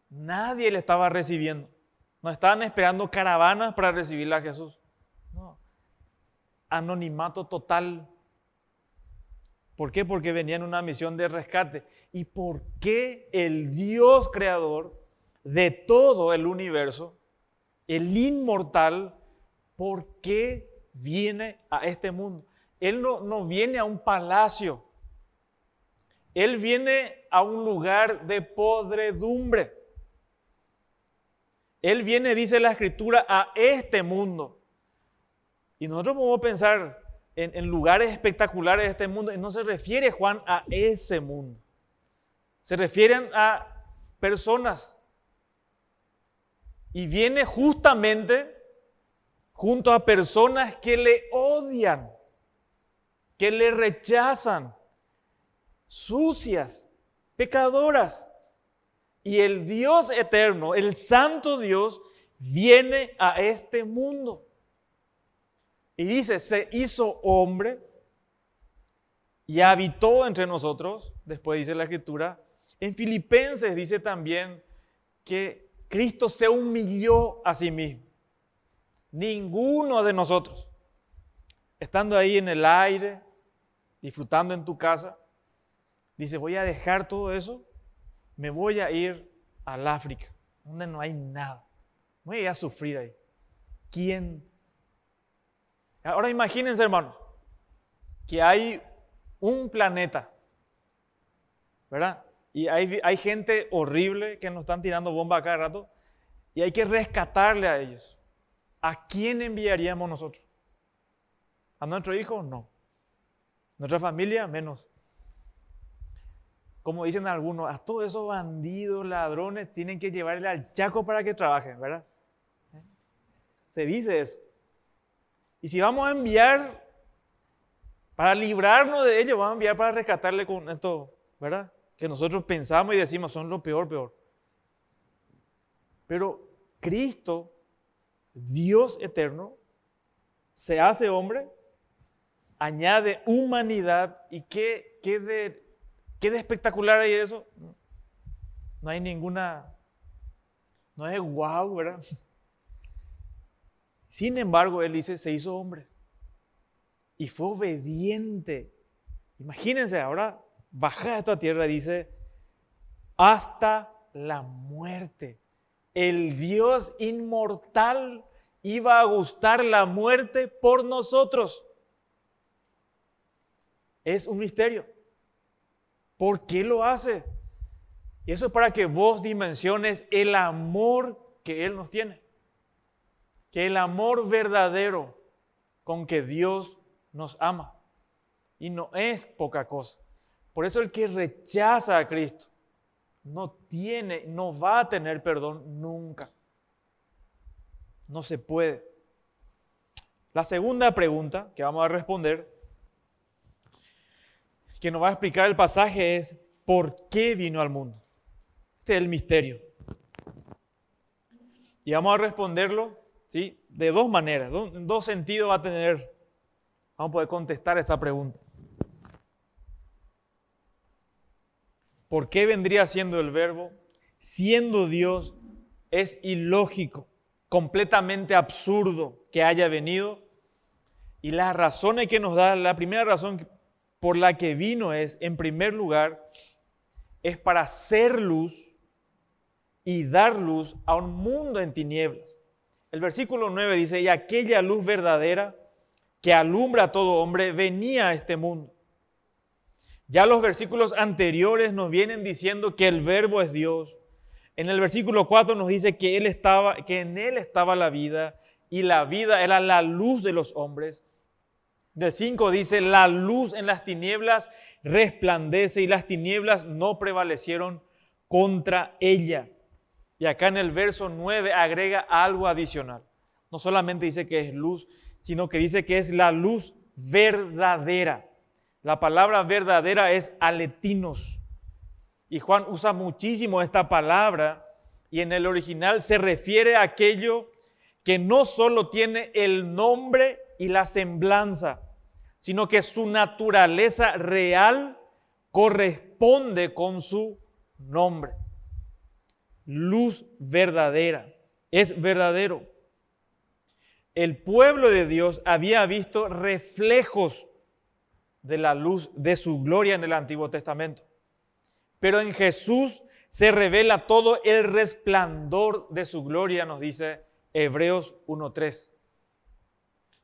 Nadie le estaba recibiendo. No estaban esperando caravanas para recibirle a Jesús. No. Anonimato total. ¿Por qué? Porque venía en una misión de rescate. ¿Y por qué el Dios creador de todo el universo, el inmortal, por qué viene a este mundo? Él no viene a un palacio. Él viene a un lugar de podredumbre. Él viene, dice la Escritura, a este mundo. Y nosotros podemos pensar en lugares espectaculares de este mundo, y no se refiere Juan a ese mundo. Se refieren a personas. Y viene justamente junto a personas que le odian, que le rechazan, sucias, pecadoras. Y el Dios eterno, el santo Dios, viene a este mundo. Y dice, se hizo hombre y habitó entre nosotros. Después dice la Escritura. En Filipenses dice también que Cristo se humilló a sí mismo. Ninguno de nosotros, estando ahí en el aire, disfrutando en tu casa, dice, voy a dejar todo eso, me voy a ir al África, donde no hay nada. Voy a ir a sufrir ahí. ¿Quién? Ahora imagínense, hermanos, que hay un planeta, ¿verdad? Y hay gente horrible que nos están tirando bombas a cada rato y hay que rescatarle a ellos. ¿A quién enviaríamos nosotros? ¿A nuestro hijo? No. ¿Nuestra familia? Menos. Como dicen algunos, a todos esos bandidos, ladrones, tienen que llevarle al Chaco para que trabajen, ¿verdad? Se dice eso. Y si vamos a enviar para librarnos de ellos, vamos a enviar para rescatarle con esto, ¿verdad? Que nosotros pensamos y decimos son lo peor. Pero Cristo, Dios eterno, se hace hombre, añade humanidad y ¿qué de espectacular hay eso? No hay ninguna, no es guau, ¿verdad? Sin embargo, Él dice, se hizo hombre y fue obediente. Imagínense, ahora baja a esta tierra, dice, hasta la muerte. El Dios inmortal iba a gustar la muerte por nosotros. Es un misterio. ¿Por qué lo hace? Y eso es para que vos dimensiones el amor que Él nos tiene. Que el amor verdadero con que Dios nos ama. Y no es poca cosa. Por eso el que rechaza a Cristo no va a tener perdón nunca. No se puede. La segunda pregunta que vamos a responder, que nos va a explicar el pasaje, es ¿por qué vino al mundo? Este es el misterio. Y vamos a responderlo, ¿sí?, de dos maneras, en dos sentidos va a tener. Vamos a poder contestar esta pregunta. ¿Por qué vendría siendo el Verbo? Siendo Dios, es ilógico, completamente absurdo que haya venido. Y las razones que nos da, la primera razón por la que vino es, en primer lugar, es para ser luz y dar luz a un mundo en tinieblas. El versículo 9 dice, y aquella luz verdadera que alumbra a todo hombre venía a este mundo. Ya los versículos anteriores nos vienen diciendo que el Verbo es Dios. En el versículo 4 nos dice que en Él estaba la vida y la vida era la luz de los hombres. Del 5 dice, la luz en las tinieblas resplandece y las tinieblas no prevalecieron contra ella. Y acá en el verso 9 agrega algo adicional. No solamente dice que es luz, sino que dice que es la luz verdadera. La palabra verdadera es aletinos. Y Juan usa muchísimo esta palabra y en el original se refiere a aquello que no solo tiene el nombre y la semblanza, sino que su naturaleza real corresponde con su nombre. Luz verdadera, es verdadero. El pueblo de Dios había visto reflejos de la luz de su gloria en el Antiguo Testamento. Pero en Jesús se revela todo el resplandor de su gloria, nos dice Hebreos 1:3.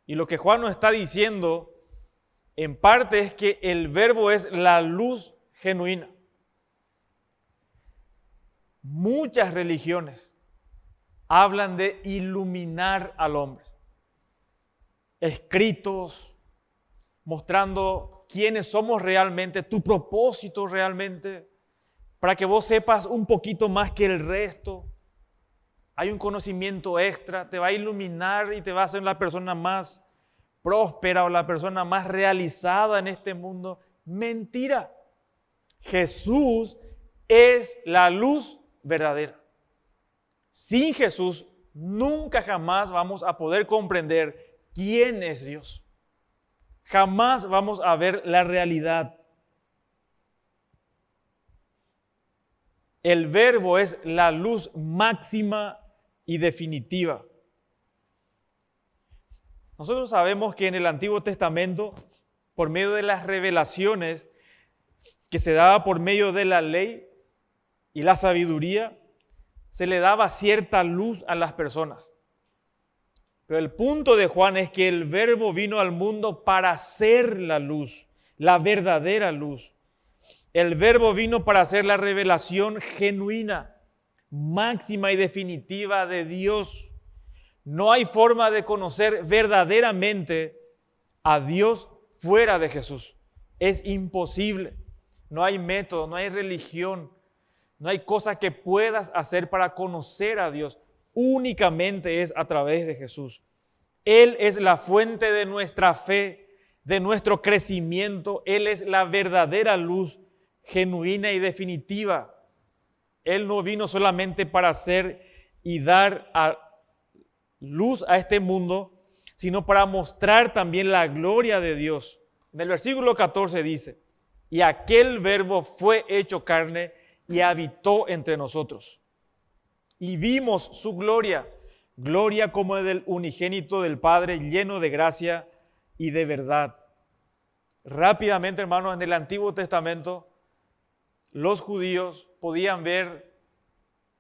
Y lo que Juan nos está diciendo en parte es que el Verbo es la luz genuina. Muchas religiones hablan de iluminar al hombre. Escritos mostrando quiénes somos realmente, tu propósito realmente, para que vos sepas un poquito más que el resto. Hay un conocimiento extra, te va a iluminar y te va a hacer la persona más próspera o la persona más realizada en este mundo. Mentira. Jesús es la luz verdadera. Sin Jesús nunca jamás vamos a poder comprender quién es Dios. Jamás vamos a ver la realidad. El Verbo es la luz máxima y definitiva. Nosotros sabemos que en el Antiguo Testamento, por medio de las revelaciones que se daba por medio de la ley y la sabiduría, se le daba cierta luz a las personas. Pero el punto de Juan es que el Verbo vino al mundo para ser la luz, la verdadera luz. El Verbo vino para ser la revelación genuina, máxima y definitiva de Dios. No hay forma de conocer verdaderamente a Dios fuera de Jesús. Es imposible. No hay método, no hay religión, no hay cosa que puedas hacer para conocer a Dios. Únicamente es a través de Jesús. Él es la fuente de nuestra fe, de nuestro crecimiento. Él es la verdadera luz genuina y definitiva. Él no vino solamente para hacer y dar luz a este mundo, sino para mostrar también la gloria de Dios. En el versículo 14 dice, y aquel Verbo fue hecho carne y habitó entre nosotros. Y vimos su gloria, gloria como del unigénito del Padre, lleno de gracia y de verdad. Rápidamente, hermanos, en el Antiguo Testamento, los judíos podían ver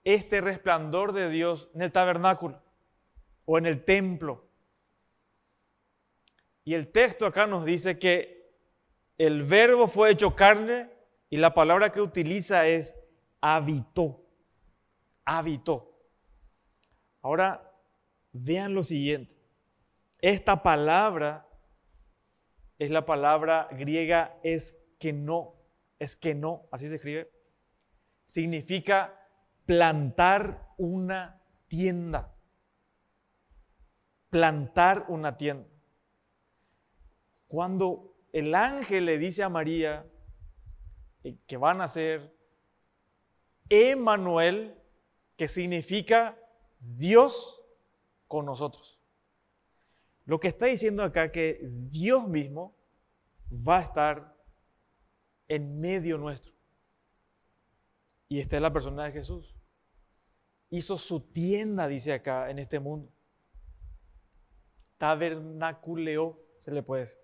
este resplandor de Dios en el tabernáculo o en el templo. Y el texto acá nos dice que el Verbo fue hecho carne y la palabra que utiliza es habitó. Habitó. Ahora, vean lo siguiente. Esta palabra es la palabra griega eskenó, así se escribe. Significa plantar una tienda. Plantar una tienda. Cuando el ángel le dice a María que van a ser Emmanuel, que significa Dios con nosotros. Lo que está diciendo acá que Dios mismo va a estar en medio nuestro. Y esta es la persona de Jesús. Hizo su tienda, dice acá, en este mundo. Tabernaculeó, se le puede decir.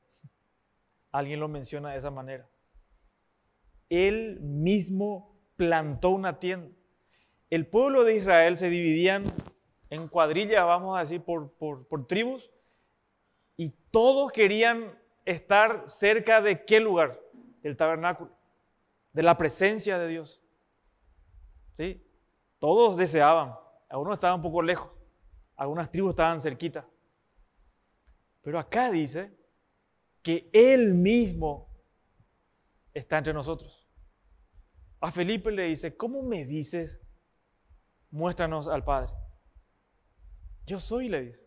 Alguien lo menciona de esa manera. Él mismo plantó una tienda. El pueblo de Israel se dividían en cuadrillas, vamos a decir, por tribus, y todos querían estar cerca de ¿qué lugar? Del tabernáculo, de la presencia de Dios. ¿Sí? Todos deseaban. Algunos estaban un poco lejos, algunas tribus estaban cerquita. Pero acá dice que Él mismo está entre nosotros. A Felipe le dice, ¿cómo me dices? Muéstranos al Padre. Yo soy, le dice.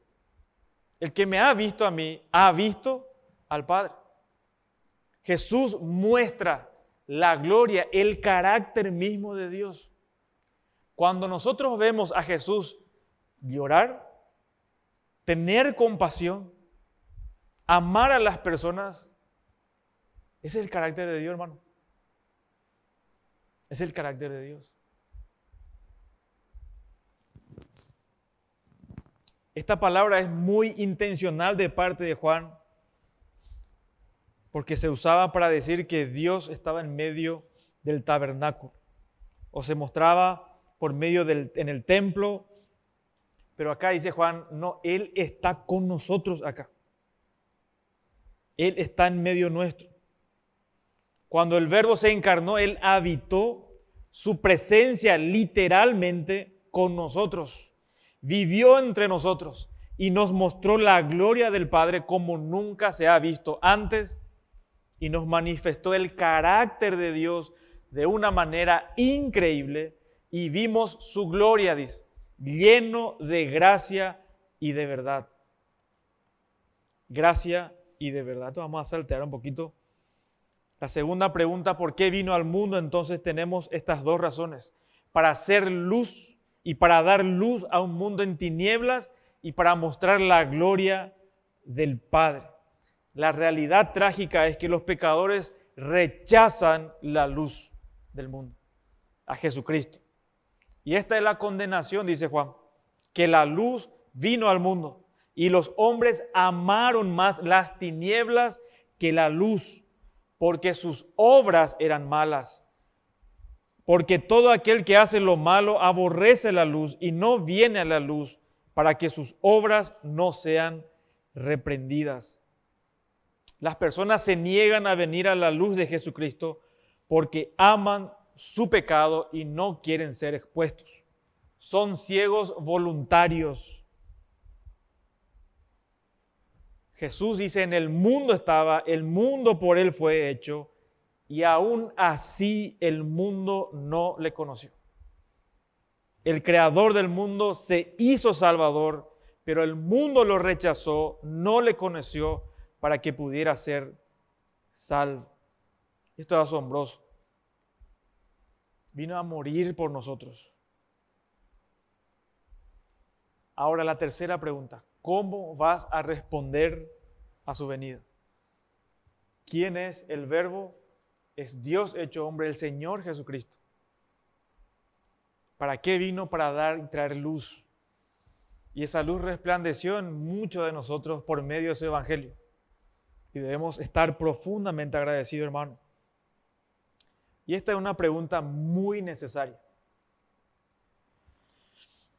El que me ha visto a mí, ha visto al Padre. Jesús muestra la gloria, el carácter mismo de Dios. Cuando nosotros vemos a Jesús llorar, tener compasión, amar a las personas, ese es el carácter de Dios, hermano. Es el carácter de Dios. Esta palabra es muy intencional de parte de Juan, porque se usaba para decir que Dios estaba en medio del tabernáculo, o se mostraba por medio en el templo, pero acá dice Juan, no, Él está con nosotros acá. Él está en medio nuestro. Cuando el Verbo se encarnó, Él habitó su presencia literalmente con nosotros. Vivió entre nosotros y nos mostró la gloria del Padre como nunca se ha visto antes y nos manifestó el carácter de Dios de una manera increíble y vimos su gloria, dice, lleno de gracia y de verdad. Gracia y de verdad. Entonces vamos a saltear un poquito. La segunda pregunta, ¿por qué vino al mundo? Entonces tenemos estas dos razones. Para hacer luz y para dar luz a un mundo en tinieblas y para mostrar la gloria del Padre. La realidad trágica es que los pecadores rechazan la luz del mundo, a Jesucristo. Y esta es la condenación, dice Juan, que la luz vino al mundo y los hombres amaron más las tinieblas que la luz, porque sus obras eran malas. Porque todo aquel que hace lo malo aborrece la luz y no viene a la luz para que sus obras no sean reprendidas. Las personas se niegan a venir a la luz de Jesucristo porque aman su pecado y no quieren ser expuestos. Son ciegos voluntarios. Jesús dice, en el mundo estaba, el mundo por él fue hecho, y aún así el mundo no le conoció. El creador del mundo se hizo salvador, pero el mundo lo rechazó, no le conoció para que pudiera ser salvo. Esto es asombroso. Vino a morir por nosotros. Ahora la tercera pregunta. ¿Cómo vas a responder a su venida? ¿Quién es el Verbo? Es Dios hecho hombre, el Señor Jesucristo. ¿Para qué vino? Para dar y traer luz. Y esa luz resplandeció en muchos de nosotros por medio de su evangelio. Y debemos estar profundamente agradecidos, hermano. Y esta es una pregunta muy necesaria.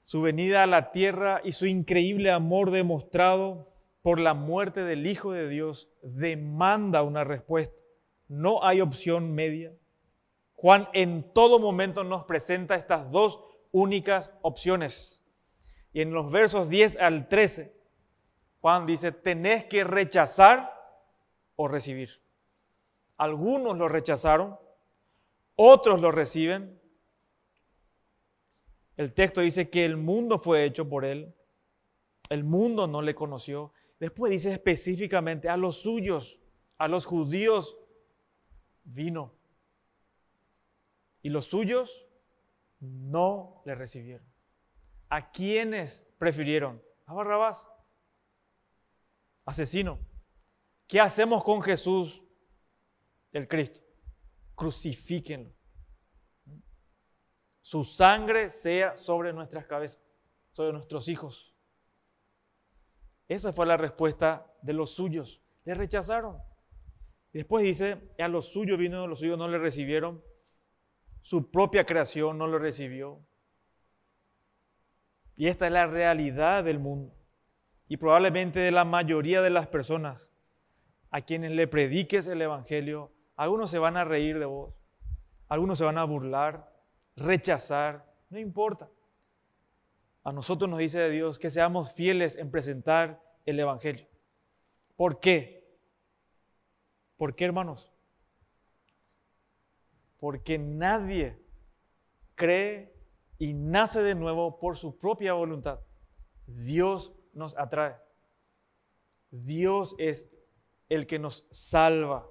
Su venida a la tierra y su increíble amor demostrado por la muerte del Hijo de Dios demanda una respuesta. No hay opción media. Juan en todo momento nos presenta estas dos únicas opciones. Y en los versos 10 al 13, Juan dice, tenés que rechazar o recibir. Algunos lo rechazaron, otros lo reciben. El texto dice que el mundo fue hecho por él, el mundo no le conoció. Después dice específicamente a los suyos, a los judíos, vino. Y los suyos no le recibieron. ¿A quiénes prefirieron? A Barrabás, asesino. ¿Qué hacemos con Jesús, el Cristo? Crucifíquenlo. Su sangre sea sobre nuestras cabezas, sobre nuestros hijos. Esa fue la respuesta de los suyos. Le rechazaron. Después dice, a los suyos vino, los suyos no le recibieron. Su propia creación no lo recibió. Y esta es la realidad del mundo. Y probablemente de la mayoría de las personas a quienes le prediques el evangelio, algunos se van a reír de vos, algunos se van a burlar, rechazar, no importa. A nosotros nos dice de Dios que seamos fieles en presentar el evangelio. ¿Por qué? ¿Por qué, hermanos? Porque nadie cree y nace de nuevo por su propia voluntad. Dios nos atrae. Dios es el que nos salva.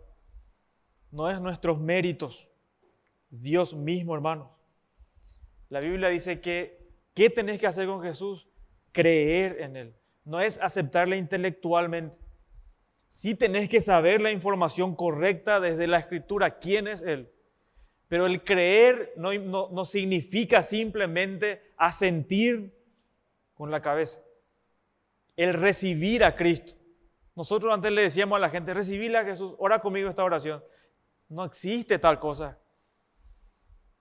No es nuestros méritos. Dios mismo, hermanos. La Biblia dice que, ¿qué tenés que hacer con Jesús? Creer en Él. No es aceptarle intelectualmente. Sí tenés que saber la información correcta desde la Escritura. ¿Quién es Él? Pero el creer no significa simplemente asentir con la cabeza. El recibir a Cristo. Nosotros antes le decíamos a la gente, recibile a Jesús, ora conmigo esta oración. No existe tal cosa.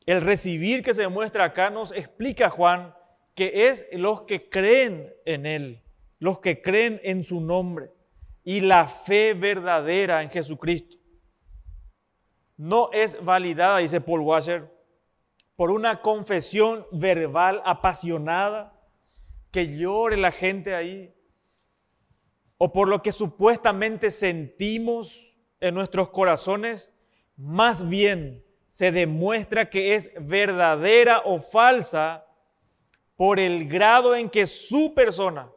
El recibir que se demuestra acá nos explica Juan que es los que creen en Él, los que creen en su nombre y la fe verdadera en Jesucristo. No es validada, dice Paul Washer, por una confesión verbal apasionada, que llore la gente ahí, o por lo que supuestamente sentimos en nuestros corazones. Más bien se demuestra que es verdadera o falsa por el grado en que su persona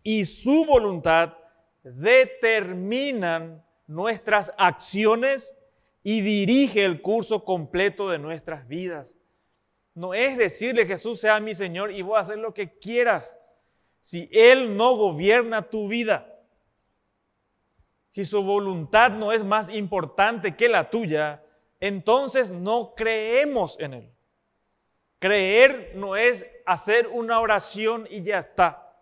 y su voluntad determinan nuestras acciones y dirige el curso completo de nuestras vidas. No es decirle, Jesús sea mi Señor y voy a hacer lo que quieras. Si Él no gobierna tu vida, si su voluntad no es más importante que la tuya, entonces no creemos en Él. Creer no es hacer una oración y ya está.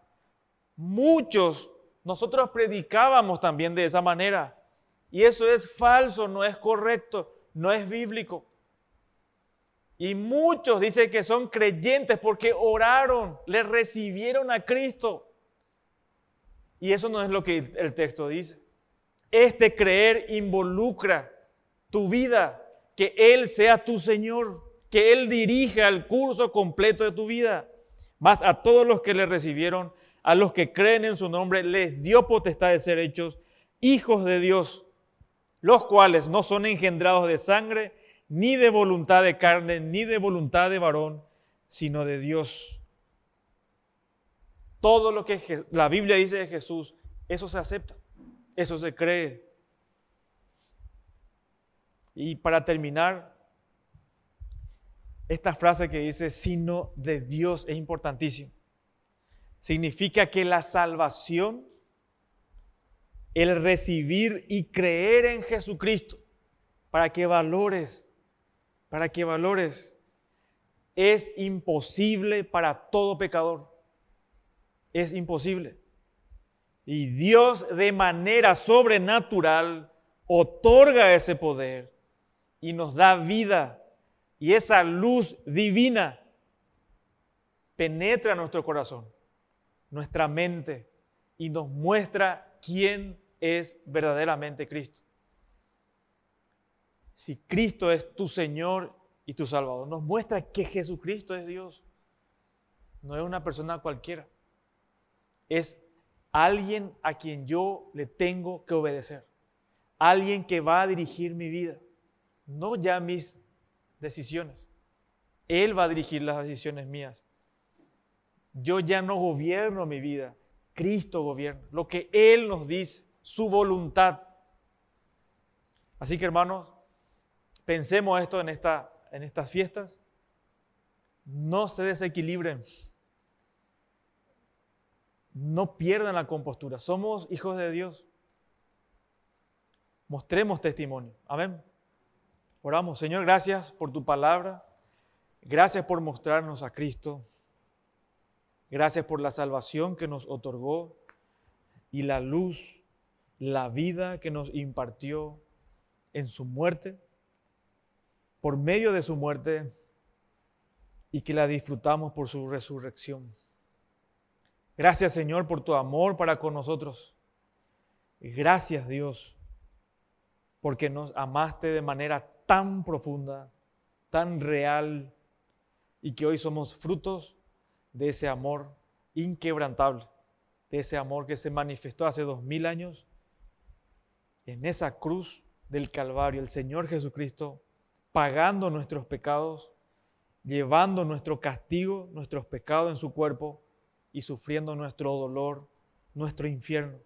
Nosotros predicábamos también de esa manera. Y eso es falso, no es correcto, no es bíblico. Y muchos dicen que son creyentes porque oraron, le recibieron a Cristo. Y eso no es lo que el texto dice. Este creer involucra tu vida, que Él sea tu Señor, que Él dirija el curso completo de tu vida. Mas a todos los que le recibieron, a los que creen en su nombre, les dio potestad de ser hechos hijos de Dios, los cuales no son engendrados de sangre, ni de voluntad de carne, ni de voluntad de varón, sino de Dios. Todo lo que la Biblia dice de Jesús, eso se acepta, eso se cree. Y para terminar, esta frase que dice, sino de Dios, es importantísimo. Significa que la salvación, el recibir y creer en Jesucristo, para que valores, es imposible para todo pecador. Es imposible. Y Dios de manera sobrenatural otorga ese poder y nos da vida. Y esa luz divina penetra nuestro corazón, nuestra mente y nos muestra quién es verdaderamente Cristo. Si Cristo es tu Señor y tu Salvador, nos muestra que Jesucristo es Dios. No es una persona cualquiera. Es alguien a quien yo le tengo que obedecer. Alguien que va a dirigir mi vida. No ya mis decisiones. Él va a dirigir las decisiones mías. Yo ya no gobierno mi vida. Cristo gobierna. Lo que Él nos dice, su voluntad. Así que hermanos, pensemos esto en estas fiestas. No se desequilibren. No pierdan la compostura. Somos hijos de Dios. Mostremos testimonio. Amén. Oramos. Señor, gracias por tu palabra. Gracias por mostrarnos a Cristo. Gracias por la salvación que nos otorgó y la luz, la vida que nos impartió en su muerte, por medio de su muerte, y que la disfrutamos por su resurrección. Gracias, Señor, por tu amor para con nosotros. Gracias, Dios, porque nos amaste de manera tan profunda, tan real, y que hoy somos frutos de ese amor inquebrantable, de ese amor que se manifestó hace 2000 años en esa cruz del Calvario, el Señor Jesucristo pagando nuestros pecados, llevando nuestro castigo, nuestros pecados en su cuerpo y sufriendo nuestro dolor, nuestro infierno.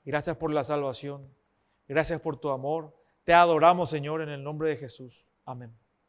Gracias por la salvación, gracias por tu amor. Te adoramos, Señor, en el nombre de Jesús. Amén.